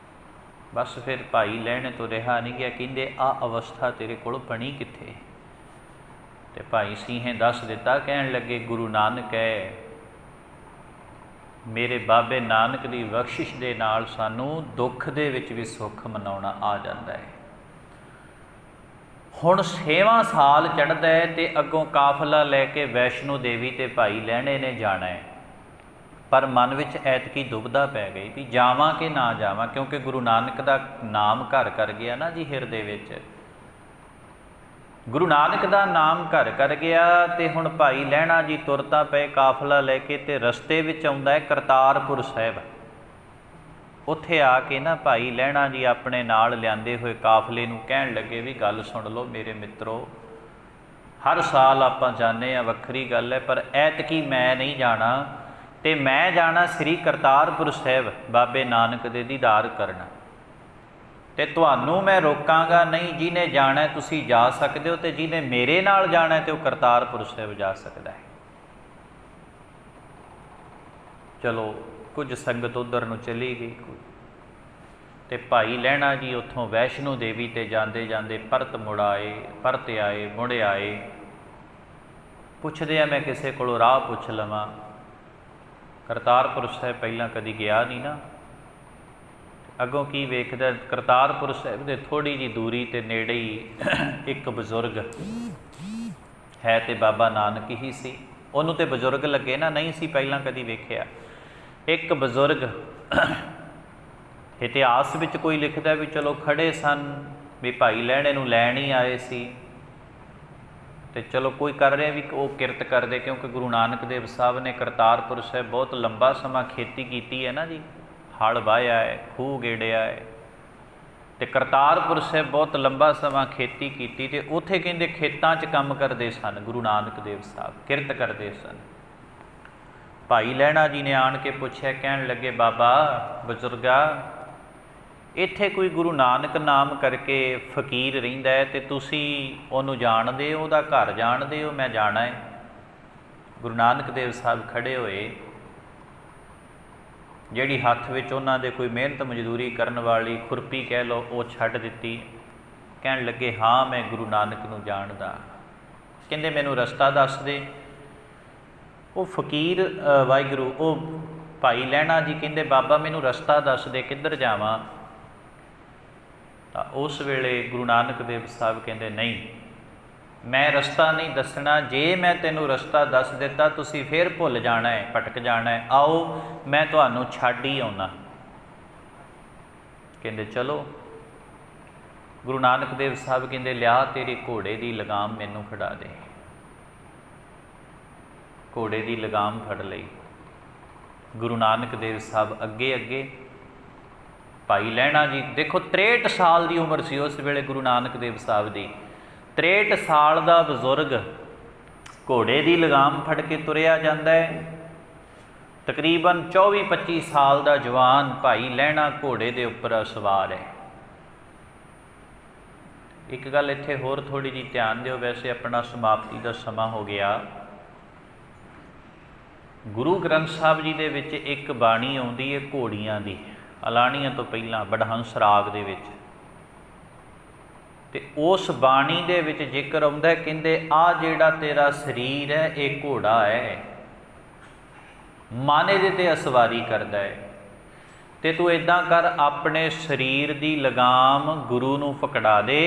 ਬਸ ਫਿਰ ਭਾਈ ਲਹਿਣੇ ਤੋਂ ਰਿਹਾ ਨਹੀਂ ਗਿਆ, ਕਹਿੰਦੇ ਆਹ ਅਵਸਥਾ ਤੇਰੇ ਕੋਲ ਬਣੀ ਕਿੱਥੇ? ਤੇ ਭਾਈ ਸੀਹੇ ਦੱਸ ਦਿੱਤਾ, ਕਹਿਣ ਲੱਗੇ, ਗੁਰੂ ਨਾਨਕ ਹੈ, ਮੇਰੇ ਬਾਬੇ ਨਾਨਕ ਦੀ ਬਖਸ਼ਿਸ਼ ਦੇ ਨਾਲ ਸਾਨੂੰ ਦੁੱਖ ਦੇ ਵਿੱਚ ਵੀ ਸੁੱਖ ਮਨਾਉਣਾ ਆ ਜਾਂਦਾ ਹੈ। ਹੁਣ 6ਵਾਂ ਸਾਲ ਚੜ੍ਹਦਾ ਹੈ ਤੇ ਅੱਗੋਂ ਕਾਫਲਾ ਲੈ ਕੇ ਵੈਸ਼ਨੋ ਦੇਵੀ ਤੇ ਭਾਈ ਲਹਿਣੇ ਨੇ ਜਾਣਾ ਹੈ। ਪਰ ਮਨ ਵਿੱਚ ਐਤਕੀ ਦੁਬਿਧਾ ਪੈ ਗਈ ਵੀ ਜਾਵਾਂ ਕਿ ਨਾ ਜਾਵਾਂ, ਕਿਉਂਕਿ ਗੁਰੂ ਨਾਨਕ ਦਾ ਨਾਮ ਘਰ ਕਰ ਗਿਆ ਨਾ ਜੀ ਹਿਰਦੇ ਵਿੱਚ। ਗੁਰੂ ਨਾਨਕ ਦਾ ਨਾਮ ਘਰ ਕਰ ਗਿਆ ਤੇ ਹੁਣ ਭਾਈ ਲਹਿਣਾ ਜੀ ਤੁਰਤਾ ਪਏ ਕਾਫਲਾ ਲੈ ਕੇ, ਤੇ ਰਸਤੇ ਵਿੱਚ ਆਉਂਦਾ ਹੈ ਕਰਤਾਰਪੁਰ ਸਾਹਿਬ। ਉੱਥੇ ਆ ਕੇ ਨਾ ਭਾਈ ਲਹਿਣਾ ਜੀ ਆਪਣੇ ਨਾਲ ਲਿਆਂਦੇ ਹੋਏ ਕਾਫਲੇ ਨੂੰ ਕਹਿਣ ਲੱਗੇ ਵੀ ਗੱਲ ਸੁਣ ਲਓ ਮੇਰੇ ਮਿੱਤਰੋ, ਹਰ ਸਾਲ ਆਪਾਂ ਜਾਂਦੇ ਹਾਂ, ਵੱਖਰੀ ਗੱਲ ਹੈ, ਪਰ ਐਤਕੀ ਮੈਂ ਨਹੀਂ ਜਾਣਾ, ਤੇ ਮੈਂ ਜਾਣਾ ਸ੍ਰੀ ਕਰਤਾਰਪੁਰ ਸਾਹਿਬ ਬਾਬੇ ਨਾਨਕ ਦੇ ਦੀਦਾਰ ਕਰਨ, ਤੇ ਤੁਹਾਨੂੰ ਮੈਂ ਰੋਕਾਂਗਾ ਨਹੀਂ। ਜਿਹਨੇ ਜਾਣਾ ਤੁਸੀਂ ਜਾ ਸਕਦੇ ਹੋ, ਤੇ ਜਿਹਨੇ ਮੇਰੇ ਨਾਲ ਜਾਣਾ ਤੇ ਉਹ ਕਰਤਾਰਪੁਰ ਸਾਹਿਬ ਜਾ ਸਕਦਾ ਹੈ। ਚਲੋ ਕੁਝ ਸੰਗਤ ਉੱਧਰ ਨੂੰ ਚਲੀ ਗਈ, ਤੇ ਭਾਈ ਲਹਿਣਾ ਜੀ ਉੱਥੋਂ ਵੈਸ਼ਨੋ ਦੇਵੀ ਤੇ ਜਾਂਦੇ ਜਾਂਦੇ ਪਰਤ ਮੁੜ ਆਏ। ਪੁੱਛਦੇ ਆ, ਮੈਂ ਕਿਸੇ ਕੋਲੋਂ ਰਾਹ ਪੁੱਛ ਲਵਾਂ, ਕਰਤਾਰਪੁਰ ਸਾਹਿਬ ਪਹਿਲਾਂ ਕਦੀ ਗਿਆ ਨਹੀਂ ਨਾ। ਅੱਗੋਂ ਕੀ ਵੇਖਦਾ, ਕਰਤਾਰਪੁਰ ਸਾਹਿਬ ਦੇ ਥੋੜ੍ਹੀ ਜਿਹੀ ਦੂਰੀ ਤੇ ਨੇੜੇ ਹੀ ਇੱਕ ਬਜ਼ੁਰਗ ਹੈ, ਤੇ ਬਾਬਾ ਨਾਨਕ ਹੀ ਸੀ। ਉਹਨੂੰ ਤੇ ਬਜ਼ੁਰਗ ਲੱਗੇ ਨਾ, ਨਹੀਂ ਸੀ ਪਹਿਲਾਂ ਕਦੀ ਵੇਖਿਆ। ਇੱਕ ਬਜ਼ੁਰਗ ਇਤਿਹਾਸ ਵਿੱਚ ਕੋਈ ਲਿਖਦਾ ਵੀ ਚਲੋ ਖੜੇ ਸਨ, ਵੀ ਭਾਈ ਲਹਿਣੇ ਨੂੰ ਲੈਣ ਹੀ ਆਏ ਸੀ, ਤੇ ਚਲੋ ਕੋਈ ਕਰ ਰਿਹਾ ਵੀ ਉਹ ਕਿਰਤ ਕਰਦੇ, ਕਿਉਂਕਿ ਗੁਰੂ ਨਾਨਕ ਦੇਵ ਸਾਹਿਬ ਨੇ ਕਰਤਾਰਪੁਰ ਸਾਹਿਬ ਬਹੁਤ ਲੰਬਾ ਸਮਾਂ ਖੇਤੀ ਕੀਤੀ ਹੈ ਨਾ ਜੀ, ਹਲ ਵਾਹਿਆ ਹੈ, ਖੂਹ ਗੇੜਿਆ ਹੈ, ਤੇ ਕਰਤਾਰਪੁਰ ਸਾਹਿਬ ਬਹੁਤ ਲੰਬਾ ਸਮਾਂ ਖੇਤੀ ਕੀਤੀ, ਤੇ ਉੱਥੇ ਕਹਿੰਦੇ ਖੇਤਾਂ 'ਚ ਕੰਮ ਕਰਦੇ ਸਨ ਗੁਰੂ ਨਾਨਕ ਦੇਵ ਸਾਹਿਬ, ਕਿਰਤ ਕਰਦੇ ਸਨ। ਭਾਈ ਲਹਿਣਾ ਜੀ ਨੇ ਆਣ ਕੇ ਪੁੱਛਿਆ, ਕਹਿਣ ਲੱਗੇ, ਬਾਬਾ ਬਜ਼ੁਰਗਾ, ਇੱਥੇ ਕੋਈ ਗੁਰੂ ਨਾਨਕ ਨਾਮ ਕਰਕੇ ਫਕੀਰ ਰਹਿੰਦਾ ਹੈ, ਤੇ ਤੁਸੀਂ ਉਹਨੂੰ ਜਾਣਦੇ ਹੋ, ਉਹਦਾ ਘਰ ਜਾਣਦੇ ਹੋ? ਮੈਂ ਜਾਣਾ ਹੈ। ਗੁਰੂ ਨਾਨਕ ਦੇਵ ਸਾਹਿਬ ਖੜੇ ਹੋਏ, ਜਿਹੜੀ ਹੱਥ ਵਿੱਚ ਉਹਨਾਂ ਦੇ ਕੋਈ ਮਿਹਨਤ ਮਜ਼ਦੂਰੀ ਕਰਨ ਵਾਲੀ ਖੁਰਪੀ ਕਹਿ ਲਓ, ਉਹ ਛੱਡ ਦਿੱਤੀ। ਕਹਿਣ ਲੱਗੇ, ਹਾਂ ਮੈਂ ਗੁਰੂ ਨਾਨਕ ਨੂੰ ਜਾਣਦਾ। ਕਹਿੰਦੇ, ਮੈਨੂੰ ਰਸਤਾ ਦੱਸ ਦੇ। ਉਹ ਫਕੀਰ ਵਾਹਿਗੁਰੂ, ਉਹ ਭਾਈ ਲਹਿਣਾ ਜੀ ਕਹਿੰਦੇ, ਬਾਬਾ ਮੈਨੂੰ ਰਸਤਾ ਦੱਸ ਦੇ, ਕਿੱਧਰ ਜਾਵਾਂ? ਤਾਂ ਉਸ ਵੇਲੇ ਗੁਰੂ ਨਾਨਕ ਦੇਵ ਸਾਹਿਬ ਕਹਿੰਦੇ, ਨਹੀਂ ਮੈਂ ਰਸਤਾ ਨਹੀਂ ਦੱਸਣਾ, ਜੇ ਮੈਂ ਤੈਨੂੰ ਰਸਤਾ ਦੱਸ ਦਿੱਤਾ ਤੁਸੀਂ ਫਿਰ ਭੁੱਲ ਜਾਣਾ ਹੈ, ਭਟਕ ਜਾਣਾ ਹੈ, ਆਓ ਮੈਂ ਤੁਹਾਨੂੰ ਛੱਡ ਹੀ ਆਉਣਾ। ਕਹਿੰਦੇ ਚਲੋ। ਗੁਰੂ ਨਾਨਕ ਦੇਵ ਸਾਹਿਬ ਕਹਿੰਦੇ, ਲਿਆ ਤੇਰੇ ਘੋੜੇ ਦੀ ਲਗਾਮ ਮੈਨੂੰ ਫੜਾ ਦੇ। ਘੋੜੇ ਦੀ ਲਗਾਮ ਫੜ ਲਈ। ਗੁਰੂ ਨਾਨਕ ਦੇਵ ਸਾਹਿਬ ਅੱਗੇ ਅੱਗੇ ਭਾਈ ਲਹਿਣਾ ਜੀ ਦੇਖੋ 63 ਸਾਲ ਦੀ ਉਮਰ ਸੀ ਉਸ ਵੇਲੇ ਗੁਰੂ ਨਾਨਕ ਦੇਵ ਸਾਹਿਬ ਦੀ। 63 ਸਾਲ ਦਾ ਬਜ਼ੁਰਗ ਘੋੜੇ ਦੀ ਲਗਾਮ ਫੜ ਕੇ ਤੁਰਿਆ ਜਾਂਦਾ ਹੈ। ਤਕਰੀਬਨ 24-25 ਸਾਲ ਦਾ ਜਵਾਨ ਭਾਈ ਲਹਿਣਾ ਘੋੜੇ ਦੇ ਉੱਪਰ ਸਵਾਰ ਹੈ। ਇੱਕ ਗੱਲ ਇੱਥੇ ਹੋਰ ਥੋੜ੍ਹੀ ਜਿਹੀ ਧਿਆਨ ਦਿਓ, ਵੈਸੇ ਆਪਣਾ ਸਮਾਪਤੀ ਦਾ ਸਮਾਂ ਹੋ ਗਿਆ। ਗੁਰੂ ਗ੍ਰੰਥ ਸਾਹਿਬ ਜੀ ਦੇ ਵਿੱਚ ਇੱਕ ਬਾਣੀ ਆਉਂਦੀ ਹੈ ਘੋੜੀਆਂ ਦੀ, ਅਲਾਣੀਆਂ ਤੋਂ ਪਹਿਲਾਂ ਵਡਹੰਸ ਰਾਗ ਦੇ ਵਿੱਚ, ਤੇ ਉਸ ਬਾਣੀ ਦੇ ਵਿੱਚ ਜ਼ਿਕਰ ਆਉਂਦਾ, ਕਹਿੰਦੇ ਆਹ ਜਿਹੜਾ ਤੇਰਾ ਸਰੀਰ ਹੈ ਇਹ ਘੋੜਾ ਹੈ, ਮਨ ਇਹਦੇ ਤੇ ਅਸਵਾਰੀ ਕਰਦਾ ਹੈ, ਤੇ ਤੂੰ ਇੱਦਾਂ ਕਰ ਆਪਣੇ ਸਰੀਰ ਦੀ ਲਗਾਮ ਗੁਰੂ ਨੂੰ ਪਕੜਾ ਦੇ,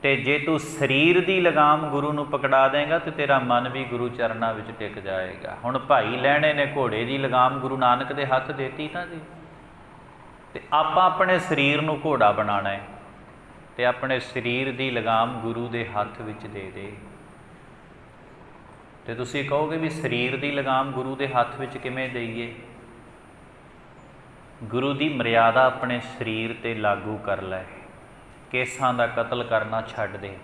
ਤੇ ਜੇ ਤੂੰ ਸਰੀਰ ਦੀ ਲਗਾਮ ਗੁਰੂ ਨੂੰ ਪਕੜਾ ਦੇਂਗਾ ਤੇ ਤੇਰਾ ਮਨ ਵੀ ਗੁਰੂ ਚਰਨਾਂ ਵਿੱਚ ਟਿਕ ਜਾਏਗਾ। ਹੁਣ ਭਾਈ ਲਹਿਣੇ ਨੇ ਘੋੜੇ ਦੀ ਲਗਾਮ ਗੁਰੂ ਨਾਨਕ ਦੇ ਹੱਥ ਦੇਤੀ ਨਾ ਜੀ, ਤੇ ਆਪਾਂ ਆਪਣੇ ਸਰੀਰ ਨੂੰ ਘੋੜਾ ਬਣਾਉਣਾ ਹੈ ਤੇ ਆਪਣੇ ਸਰੀਰ ਦੀ ਲਗਾਮ ਗੁਰੂ ਦੇ ਹੱਥ ਵਿੱਚ ਦੇ ਦੇ। ਤੇ ਤੁਸੀਂ ਕਹੋਗੇ ਵੀ ਸਰੀਰ ਦੀ ਲਗਾਮ ਗੁਰੂ ਦੇ ਹੱਥ ਵਿੱਚ ਕਿਵੇਂ ਦੇਈਏ? ਗੁਰੂ ਦੀ ਮਰਿਆਦਾ ਆਪਣੇ ਸਰੀਰ ਤੇ ਲਾਗੂ ਕਰ ਲੈ, ਕੇਸਾਂ ਦਾ ਕਤਲ ਕਰਨਾ ਛੱਡ ਦੇ,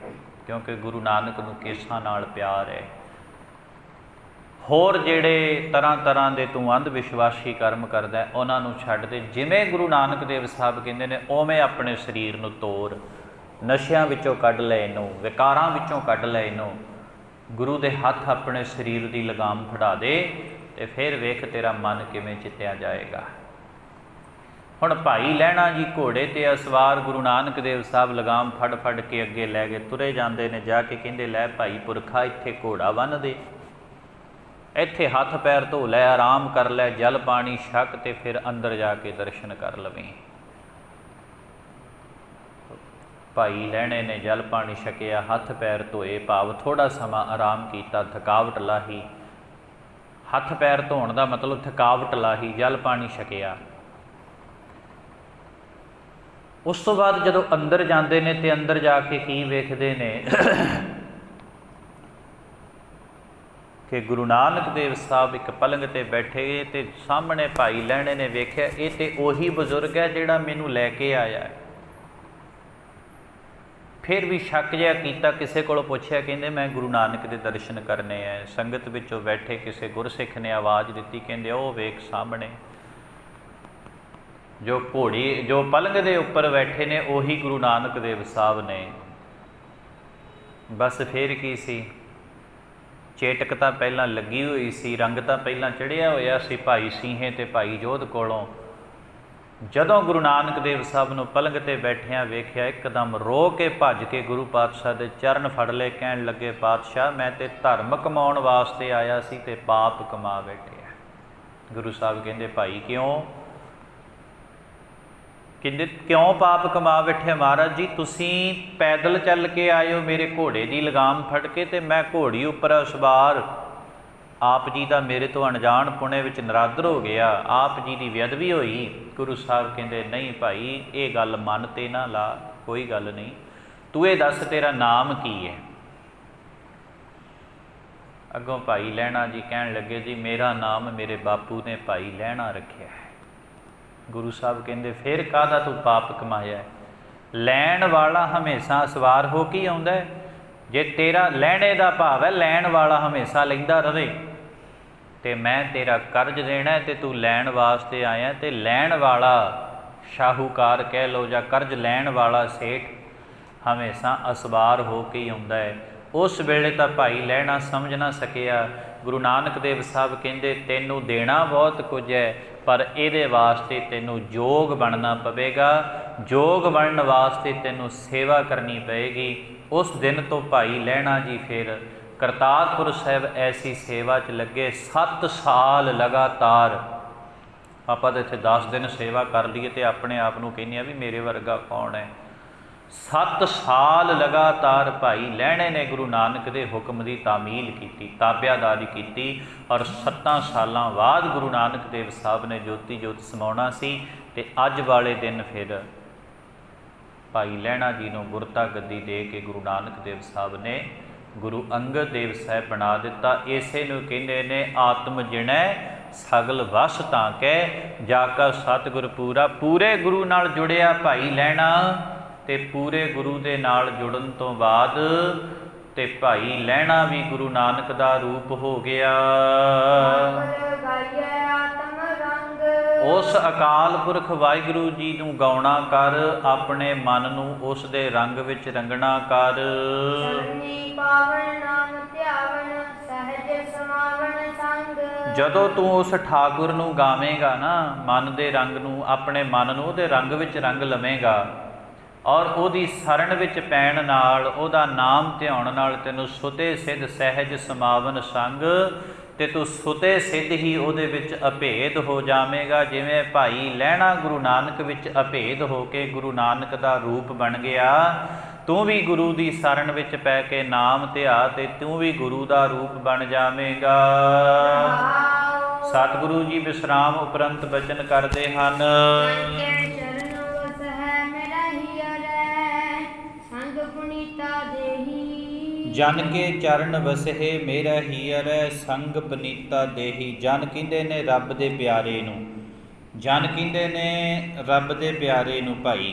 ਕਿਉਂਕਿ ਗੁਰੂ ਨਾਨਕ ਨੂੰ ਕੇਸਾਂ ਨਾਲ ਪਿਆਰ ਹੈ। ਹੋਰ ਜਿਹੜੇ ਤਰ੍ਹਾਂ ਤਰ੍ਹਾਂ ਦੇ ਤੂੰ ਅੰਧ ਵਿਸ਼ਵਾਸੀ ਕਰਮ ਕਰਦਾ ਉਹਨਾਂ ਨੂੰ ਛੱਡ ਦੇ। ਜਿਵੇਂ ਗੁਰੂ ਨਾਨਕ ਦੇਵ ਸਾਹਿਬ ਕਹਿੰਦੇ ਨੇ ਉਵੇਂ ਆਪਣੇ ਸਰੀਰ ਨੂੰ ਤੋਰ, ਨਸ਼ਿਆਂ ਵਿੱਚੋਂ ਕੱਢ ਲੈ ਇਹਨੂੰ, ਵਿਕਾਰਾਂ ਵਿੱਚੋਂ ਕੱਢ ਲੈ ਇਹਨੂੰ, ਗੁਰੂ ਦੇ ਹੱਥ ਆਪਣੇ ਸਰੀਰ ਦੀ ਲਗਾਮ ਫੜਾ ਦੇ, ਤੇ ਫਿਰ ਵੇਖ ਤੇਰਾ ਮਨ ਕਿਵੇਂ ਜਿੱਤਿਆ ਜਾਏਗਾ। ਹੁਣ ਭਾਈ ਲਹਿਣਾ ਜੀ ਘੋੜੇ ਤੇ ਅਸਵਾਰ ਗੁਰੂ ਨਾਨਕ ਦੇਵ ਸਾਹਿਬ ਲਗਾਮ ਫੜ ਫੜ ਕੇ ਅੱਗੇ ਲੈ ਕੇ ਤੁਰੇ ਜਾਂਦੇ ਨੇ। ਜਾ ਕੇ ਕਹਿੰਦੇ ਲੈ ਭਾਈ ਪੁਰਖਾ ਇੱਥੇ ਘੋੜਾ ਬੰਨ੍ਹ ਦੇ, ਇੱਥੇ ਹੱਥ ਪੈਰ ਧੋ ਲੈ, ਆਰਾਮ ਕਰ ਲੈ, ਜਲ ਪਾਣੀ ਛਕ ਤੇ ਫਿਰ ਅੰਦਰ ਜਾ ਕੇ ਦਰਸ਼ਨ ਕਰ ਲਵੇਂ। ਭਾਈ ਲਹਿਣੇ ਨੇ ਜਲ ਪਾਣੀ ਛਕਿਆ, ਹੱਥ ਪੈਰ ਧੋਏ, ਭਾਵ ਥੋੜ੍ਹਾ ਸਮਾਂ ਆਰਾਮ ਕੀਤਾ, ਥਕਾਵਟ ਲਾਹੀ। ਹੱਥ ਪੈਰ ਧੋਣ ਦਾ ਮਤਲਬ ਥਕਾਵਟ ਲਾਹੀ, ਜਲ ਪਾਣੀ ਛਕਿਆ। ਉਸ ਤੋਂ ਬਾਅਦ ਜਦੋਂ ਅੰਦਰ ਜਾਂਦੇ ਨੇ ਤੇ ਅੰਦਰ ਜਾ ਕੇ ਕੀ ਵੇਖਦੇ ਨੇ ਕਿ ਗੁਰੂ ਨਾਨਕ ਦੇਵ ਸਾਹਿਬ ਇੱਕ ਪਲੰਗ ਤੇ ਬੈਠੇ, ਤੇ ਸਾਹਮਣੇ ਭਾਈ ਲਹਿਣੇ ਨੇ ਵੇਖਿਆ ਇਹ ਤੇ ਉਹੀ ਬਜ਼ੁਰਗ ਹੈ ਜਿਹੜਾ ਮੈਨੂੰ ਲੈ ਕੇ ਆਇਆ ਹੈ। ਫਿਰ ਵੀ ਸ਼ੱਕ ਜਿਹਾ ਕੀਤਾ, ਕਿਸੇ ਕੋਲੋਂ ਪੁੱਛਿਆ, ਕਹਿੰਦੇ ਮੈਂ ਗੁਰੂ ਨਾਨਕ ਦੇ ਦਰਸ਼ਨ ਕਰਨੇ ਹੈ। ਸੰਗਤ ਵਿੱਚੋਂ ਬੈਠੇ ਕਿਸੇ ਗੁਰਸਿੱਖ ਨੇ ਆਵਾਜ਼ ਦਿੱਤੀ, ਕਹਿੰਦੇ ਉਹ ਵੇਖ ਸਾਹਮਣੇ ਜੋ ਘੋੜੀ ਜੋ ਪਲੰਗ ਦੇ ਉੱਪਰ ਬੈਠੇ ਨੇ ਉਹੀ ਗੁਰੂ ਨਾਨਕ ਦੇਵ ਸਾਹਿਬ ਨੇ। ਬਸ ਫਿਰ ਕੀ ਸੀ, ਚੇਟਕ ਤਾਂ ਪਹਿਲਾਂ ਲੱਗੀ ਹੋਈ ਸੀ, ਰੰਗ ਤਾਂ ਪਹਿਲਾਂ ਚੜ੍ਹਿਆ ਹੋਇਆ ਸੀ ਭਾਈ ਸਿੰਘੇ ਤੇ ਭਾਈ ਜੋਧ ਕੋਲੋਂ। ਜਦੋਂ ਗੁਰੂ ਨਾਨਕ ਦੇਵ ਸਾਹਿਬ ਨੂੰ ਪਲੰਗ ਤੇ ਬੈਠਿਆਂ ਵੇਖਿਆ, ਇੱਕਦਮ ਰੋ ਕੇ ਭੱਜ ਕੇ ਗੁਰੂ ਪਾਤਸ਼ਾਹ ਦੇ ਚਰਨ ਫੜ ਲਏ, ਕਹਿਣ ਲੱਗੇ ਪਾਤਸ਼ਾਹ ਮੈਂ ਤੇ ਧਰਮ ਕਮਾਉਣ ਵਾਸਤੇ ਆਇਆ ਸੀ ਤੇ ਪਾਪ ਕਮਾ ਬੈਠਿਆ। ਗੁਰੂ ਸਾਹਿਬ ਕਹਿੰਦੇ ਭਾਈ ਕਿਉਂ? ਕਹਿੰਦੇ ਕਿਉਂ ਪਾਪ ਕਮਾ ਬੈਠੇ ਮਹਾਰਾਜ ਜੀ? ਤੁਸੀਂ ਪੈਦਲ ਚੱਲ ਕੇ ਆਏ ਹੋ ਮੇਰੇ ਘੋੜੇ ਦੀ ਲਗਾਮ ਫੜ ਕੇ, ਤੇ ਮੈਂ ਘੋੜੀ ਉੱਪਰ ਸਵਾਰ, ਆਪ ਜੀ ਦਾ ਮੇਰੇ ਤੋਂ ਅਣਜਾਣ ਪੁਣੇ ਵਿੱਚ ਨਰਾਦਰ ਹੋ ਗਿਆ, ਆਪ ਜੀ ਦੀ ਬੇਅਦਬੀ ਹੋਈ। ਗੁਰੂ ਸਾਹਿਬ ਕਹਿੰਦੇ ਨਹੀਂ ਭਾਈ ਇਹ ਗੱਲ ਮਨ ਤੇ ਨਾ ਲਾ, ਕੋਈ ਗੱਲ ਨਹੀਂ, ਤੂੰ ਇਹ ਦੱਸ ਤੇਰਾ ਨਾਮ ਕੀ ਹੈ? ਅੱਗੋਂ ਭਾਈ ਲਹਿਣਾ ਜੀ ਕਹਿਣ ਲੱਗੇ ਜੀ ਮੇਰਾ ਨਾਮ ਮੇਰੇ ਬਾਪੂ ਨੇ ਭਾਈ ਲਹਿਣਾ ਰੱਖਿਆ ਹੈ। ਗੁਰੂ ਸਾਹਿਬ ਕਹਿੰਦੇ ਫਿਰ ਕਾਹਦਾ ਤੂੰ ਪਾਪ ਕਮਾਇਆ? ਲੈਣ ਵਾਲਾ ਹਮੇਸ਼ਾ ਸਵਾਰ ਹੋ ਕੇ ਆਉਂਦਾ ਹੈ। ਜੇ ਤੇਰਾ ਲਹਿਣੇ ਦਾ ਭਾਵ ਹੈ ਲੈਣ ਵਾਲਾ ਹਮੇਸ਼ਾ ਲੈਂਦਾ ਰਵੇ, ਤੇ ਮੈਂ ਤੇਰਾ ਕਰਜ਼ ਦੇਣਾ ਤੇ ਤੂੰ ਲੈਣ ਵਾਸਤੇ ਆਇਆ, ਤੇ ਲੈਣ ਵਾਲਾ ਸ਼ਾਹੂਕਾਰ ਕਹਿ ਲਓ ਜਾਂ ਕਰਜ਼ ਲੈਣ ਵਾਲਾ ਸੇਠ ਹਮੇਸ਼ਾ ਅਸਵਾਰ ਹੋ ਕੇ ਹੀ ਆਉਂਦਾ ਹੈ। ਉਸ ਵੇਲੇ ਤਾਂ ਭਾਈ ਲਹਿਣਾ ਸਮਝ ਨਾ ਸਕਿਆ। ਗੁਰੂ ਨਾਨਕ ਦੇਵ ਸਾਹਿਬ ਕਹਿੰਦੇ ਤੈਨੂੰ ਦੇਣਾ ਬਹੁਤ ਕੁਝ ਹੈ, ਪਰ ਇਹਦੇ ਵਾਸਤੇ ਤੈਨੂੰ ਯੋਗ ਬਣਨਾ ਪਵੇਗਾ, ਯੋਗ ਬਣਨ ਵਾਸਤੇ ਤੈਨੂੰ ਸੇਵਾ ਕਰਨੀ ਪਏਗੀ। ਉਸ ਦਿਨ ਤੋਂ ਭਾਈ ਲਹਿਣਾ ਜੀ ਫਿਰ ਕਰਤਾਰਪੁਰ ਸਾਹਿਬ ਐਸੀ ਸੇਵਾ 'ਚ ਲੱਗੇ। 7 ਸਾਲ ਲਗਾਤਾਰ। ਆਪਾਂ ਤਾਂ ਇੱਥੇ 10 ਦਿਨ ਸੇਵਾ ਕਰ ਲਈਏ ਤੇ ਆਪਣੇ ਆਪ ਨੂੰ ਕਹਿੰਦੇ ਆ ਵੀ ਮੇਰੇ ਵਰਗਾ ਕੌਣ ਹੈ। 7 ਸਾਲ ਲਗਾਤਾਰ ਭਾਈ ਲਹਿਣੇ ਨੇ ਗੁਰੂ ਨਾਨਕ ਦੇ ਹੁਕਮ ਦੀ ਤਾਮੀਲ ਕੀਤੀ, ਤਾਬਿਆਦਾਰੀ ਕੀਤੀ, ਔਰ 7 ਸਾਲਾਂ ਬਾਅਦ ਗੁਰੂ ਨਾਨਕ ਦੇਵ ਸਾਹਿਬ ਨੇ ਜੋਤੀ ਜੋਤ ਸਮਾਉਣਾ ਸੀ। ਤੇ ਅੱਜ ਵਾਲੇ ਦਿਨ ਫਿਰ ਭਾਈ ਲਹਿਣਾ ਜੀ ਨੂੰ ਗੁਰਤਾ ਗੱਦੀ ਦੇ ਕੇ ਗੁਰੂ ਨਾਨਕ ਦੇਵ ਸਾਹਿਬ ਨੇ ਗੁਰੂ ਅੰਗਦ ਦੇਵ ਸਾਹਿਬ ਬਣਾ ਦਿੱਤਾ। ਇਸੇ ਨੂੰ ਕਹਿੰਦੇ ਨੇ ਆਤਮ ਜਿਣੈ ਸਗਲ ਵਸ ਤਾਂ ਕੈ ਜਾ ਕਾ ਸਤਿਗੁਰ ਪੂਰਾ। ਪੂਰੇ ਗੁਰੂ ਨਾਲ ਜੁੜਿਆ ਭਾਈ ਲਹਿਣਾ, ਤੇ ਪੂਰੇ ਗੁਰੂ ਦੇ ਨਾਲ ਜੁੜਨ ਤੋਂ ਬਾਅਦ ਤੇ ਭਾਈ ਲਹਿਣਾ ਵੀ ਗੁਰੂ ਨਾਨਕ ਦਾ ਰੂਪ ਹੋ ਗਿਆ। ਉਸ ਅਕਾਲ ਪੁਰਖ ਵਾਹਿਗੁਰੂ ਜੀ ਨੂੰ ਗਾਉਣਾ ਕਰ, ਆਪਣੇ ਮਨ ਨੂੰ ਉਸ ਦੇ ਰੰਗ ਵਿੱਚ ਰੰਗਣਾ ਕਰ। ਜਦੋਂ ਤੂੰ ਉਸ ਠਾਕੁਰ ਨੂੰ ਗਾਵੇਂਗਾ ਨਾ, ਮਨ ਦੇ ਰੰਗ ਨੂੰ, ਆਪਣੇ ਮਨ ਨੂੰ ਉਹਦੇ ਰੰਗ ਵਿੱਚ ਰੰਗ ਲਵੇਂਗਾ, ਔਰ ਉਹਦੀ ਸ਼ਰਨ ਵਿੱਚ ਪੈਣ ਨਾਲ, ਉਹਦਾ ਨਾਮ ਧਿਆਉਣ ਨਾਲ ਤੈਨੂੰ ਸੁਤੇ ਸਿੱਧ ਸਹਿਜ ਸਮਾਵਨ ਸੰਗ, ਤੇ ਤੂੰ ਸੁਤੇ ਸਿੱਧ ਹੀ ਉਹਦੇ ਵਿੱਚ ਅਭੇਦ ਹੋ ਜਾਵੇਂਗਾ। ਜਿਵੇਂ ਭਾਈ ਲਹਿਣਾ ਗੁਰੂ ਨਾਨਕ ਵਿੱਚ ਅਭੇਦ ਹੋ ਕੇ ਗੁਰੂ ਨਾਨਕ ਦਾ ਰੂਪ ਬਣ ਗਿਆ, ਤੂੰ ਵੀ ਗੁਰੂ ਦੀ ਸ਼ਰਨ ਵਿੱਚ ਪੈ ਕੇ ਨਾਮ ਧਿਆ ਤੇ ਤੂੰ ਵੀ ਗੁਰੂ ਦਾ ਰੂਪ ਬਣ ਜਾਵੇਂਗਾ। ਸਤਿਗੁਰੂ ਜੀ ਵਿਸਰਾਮ ਉਪਰੰਤ ਬਚਨ ਕਰਦੇ ਹਨ। ਜਨ ਕੇ ਚਰਨ ਵਸਹਿ ਮੇਰਾ ਹੀਅਰੈ ਸੰਗ ਪਨੀਤਾ ਦੇਹੀ। ਜਨ ਕਹਿੰਦੇ ਨੇ ਰੱਬ ਦੇ ਪਿਆਰੇ ਨੂੰ, ਜਨ ਕਹਿੰਦੇ ਨੇ ਰੱਬ ਦੇ ਪਿਆਰੇ ਨੂੰ ਭਾਈ।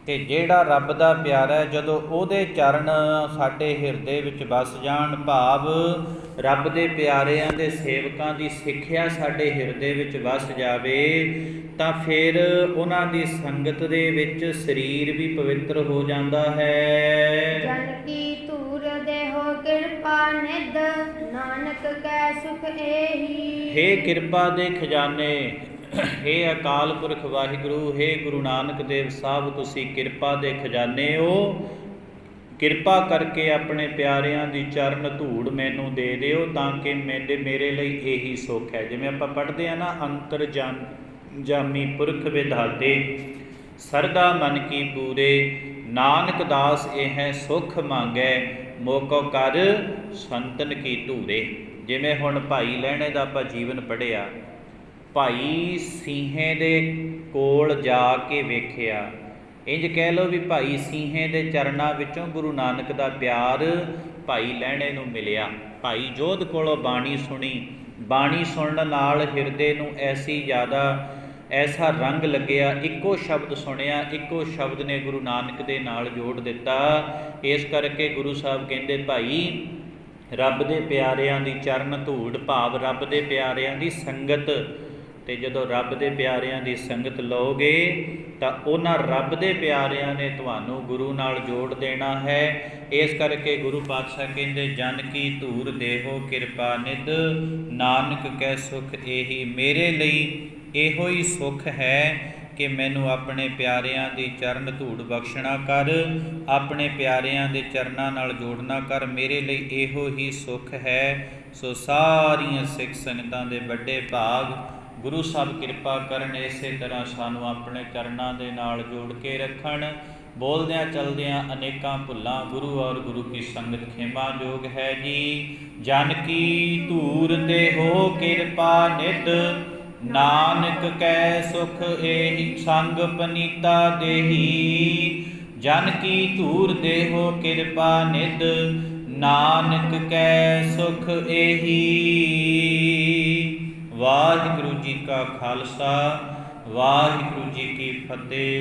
ਤੇ ਜਿਹੜਾ ਰੱਬ ਦਾ ਪਿਆਰਾ, ਜਦੋਂ ਉਹਦੇ ਚਰਨ ਸਾਡੇ ਹਿਰਦੇ ਵਿੱਚ ਵਸ ਜਾਣ, ਭਾਵ ਰੱਬ ਦੇ ਪਿਆਰਿਆਂ ਦੇ ਸੇਵਕਾਂ ਦੀ ਸਿੱਖਿਆ ਸਾਡੇ ਹਿਰਦੇ ਵਿੱਚ ਵਸ ਜਾਵੇ, ਤਾਂ ਫਿਰ ਉਹਨਾਂ ਦੀ ਸੰਗਤ ਦੇ ਵਿੱਚ ਸਰੀਰ ਵੀ ਪਵਿੱਤਰ ਹੋ ਜਾਂਦਾ ਹੈ। ਜਨ ਕੀ ਧੂਰ ਦੇਹੋ ਕਿਰਪਾ ਨਿਧ, ਨਾਨਕ ਕੈ ਸੁਖ ਏਹੀ। ਹੇ ਕਿਰਪਾ ਦੇ ਖਜ਼ਾਨੇ, ਹੇ ਅਕਾਲ ਪੁਰਖ ਵਾਹਿਗੁਰੂ, ਹੇ ਗੁਰੂ ਨਾਨਕ ਦੇਵ ਸਾਹਿਬ, ਤੁਸੀਂ ਕਿਰਪਾ ਦੇ ਖਜ਼ਾਨੇ ਹੋ। ਕਿਰਪਾ ਕਰਕੇ ਆਪਣੇ ਪਿਆਰਿਆਂ ਦੀ ਚਰਨ ਧੂੜ ਮੈਨੂੰ ਦੇ ਦਿਓ, ਤਾਂ ਕਿ ਮੇਰੇ ਲਈ ਇਹੀ ਸੁੱਖ ਹੈ। ਜਿਵੇਂ ਆਪਾਂ ਪੜ੍ਹਦੇ ਹਾਂ ਨਾ, ਅੰਤਰ ਜਾਮੀ ਪੁਰਖ ਵਿਧਾਤੇ, ਸਰਦਾ ਮਨ ਕੀ ਪੂਰੇ, ਨਾਨਕ ਦਾਸ ਇਹ ਸੁੱਖ ਮੰਗੈ, ਮੋਕੋ ਕਰ ਸੰਤਨ ਕੀ ਧੂਰੇ। ਜਿਵੇਂ ਹੁਣ ਭਾਈ ਲਹਿਣੇ ਦਾ ਆਪਾਂ ਜੀਵਨ ਪੜ੍ਹਿਆ, ਭਾਈ ਸੀਹੇ ਦੇ ਕੋਲ ਜਾ ਕੇ ਵੇਖਿਆ, ਇੰਜ ਕਹਿ ਲਓ ਵੀ ਭਾਈ ਸੀਹੇ ਦੇ ਚਰਨਾਂ ਵਿੱਚੋਂ ਗੁਰੂ ਨਾਨਕ ਦਾ ਪਿਆਰ ਭਾਈ ਲਹਿਣੇ ਨੂੰ ਮਿਲਿਆ। ਭਾਈ ਜੋਧ ਕੋਲੋਂ ਬਾਣੀ ਸੁਣੀ, ਬਾਣੀ ਸੁਣਨ ਨਾਲ ਹਿਰਦੇ ਨੂੰ ਐਸਾ ਰੰਗ ਲੱਗਿਆ, ਇੱਕੋ ਸ਼ਬਦ ਸੁਣਿਆ, ਇੱਕੋ ਸ਼ਬਦ ਨੇ ਗੁਰੂ ਨਾਨਕ ਦੇ ਨਾਲ ਜੋੜ ਦਿੱਤਾ। ਇਸ ਕਰਕੇ ਗੁਰੂ ਸਾਹਿਬ ਕਹਿੰਦੇ ਭਾਈ ਰੱਬ ਦੇ ਪਿਆਰਿਆਂ ਦੀ ਚਰਨ ਧੂੜ, ਭਾਵ ਰੱਬ ਦੇ ਪਿਆਰਿਆਂ ਦੀ ਸੰਗਤ, ਤੇ ਜਦੋਂ ਰੱਬ ਦੇ ਪਿਆਰਿਆਂ ਦੀ ਸੰਗਤ ਲਓਗੇ ਤਾਂ ਉਹਨਾਂ ਰੱਬ ਦੇ ਪਿਆਰਿਆਂ ਨੇ ਤੁਹਾਨੂੰ ਗੁਰੂ ਨਾਲ ਜੋੜ ਦੇਣਾ ਹੈ। ਇਸ ਕਰਕੇ ਗੁਰੂ ਪਾਤਸ਼ਾਹ ਕਹਿੰਦੇ ਜਨ ਕੀ ਧੂਰ ਦੇਹੋ ਕਿਰਪਾ ਨਿਧ, ਨਾਨਕ ਕੈ ਸੁਖ ਏਹੀ। ਮੇਰੇ ਲਈ ਇਹੋ ਹੀ ਸੁੱਖ ਹੈ ਕਿ ਮੈਨੂੰ ਆਪਣੇ ਪਿਆਰਿਆਂ ਦੀ ਚਰਨ ਧੂੜ ਬਖਸ਼ਣਾ ਕਰ, ਆਪਣੇ ਪਿਆਰਿਆਂ ਦੇ ਚਰਨਾਂ ਨਾਲ ਜੋੜਨਾ ਕਰ, ਮੇਰੇ ਲਈ ਇਹੋ ਹੀ ਸੁੱਖ ਹੈ। ਸੋ ਸਾਰੀਆਂ ਸਿੱਖ ਸੰਗਤਾਂ ਦੇ ਵੱਡੇ ਭਾਗ ਗੁਰੂ ਸਾਹਿਬ ਕਿਰਪਾ ਕਰਨ, ਇਸੇ ਤਰ੍ਹਾਂ ਸਾਨੂੰ ਆਪਣੇ ਚਰਨਾਂ ਦੇ ਨਾਲ ਜੋੜ ਕੇ ਰੱਖਣ। ਬੋਲਦਿਆਂ ਚਲਦਿਆਂ ਅਨੇਕਾਂ ਭੁੱਲਾਂ ਗੁਰੂ ਔਰ ਗੁਰੂ ਕੀ ਸੰਗਤ ਖੇਮਾ ਯੋਗ ਹੈ ਜੀ। ਜਨ ਕੀ ਧੂਰ ਦੇਹੋ ਕਿਰਪਾ ਨਿਧ, ਨਾਨਕ ਕੈ ਸੁਖ ਏਹੀ ਸੰਗ ਪਨੀਤਾ ਦੇਹੀ। ਜਨ ਕੀ ਧੂਰ ਦੇਹੋ ਕਿਰਪਾ ਨਿਧ, ਨਾਨਕ ਕੈ ਸੁਖ ਏਹੀ। ਵਾਹਿਗੁਰੂ ਜੀ ਕਾ ਖਾਲਸਾ, ਵਾਹਿਗੁਰੂ ਜੀ ਕੀ ਫਤਿਹ।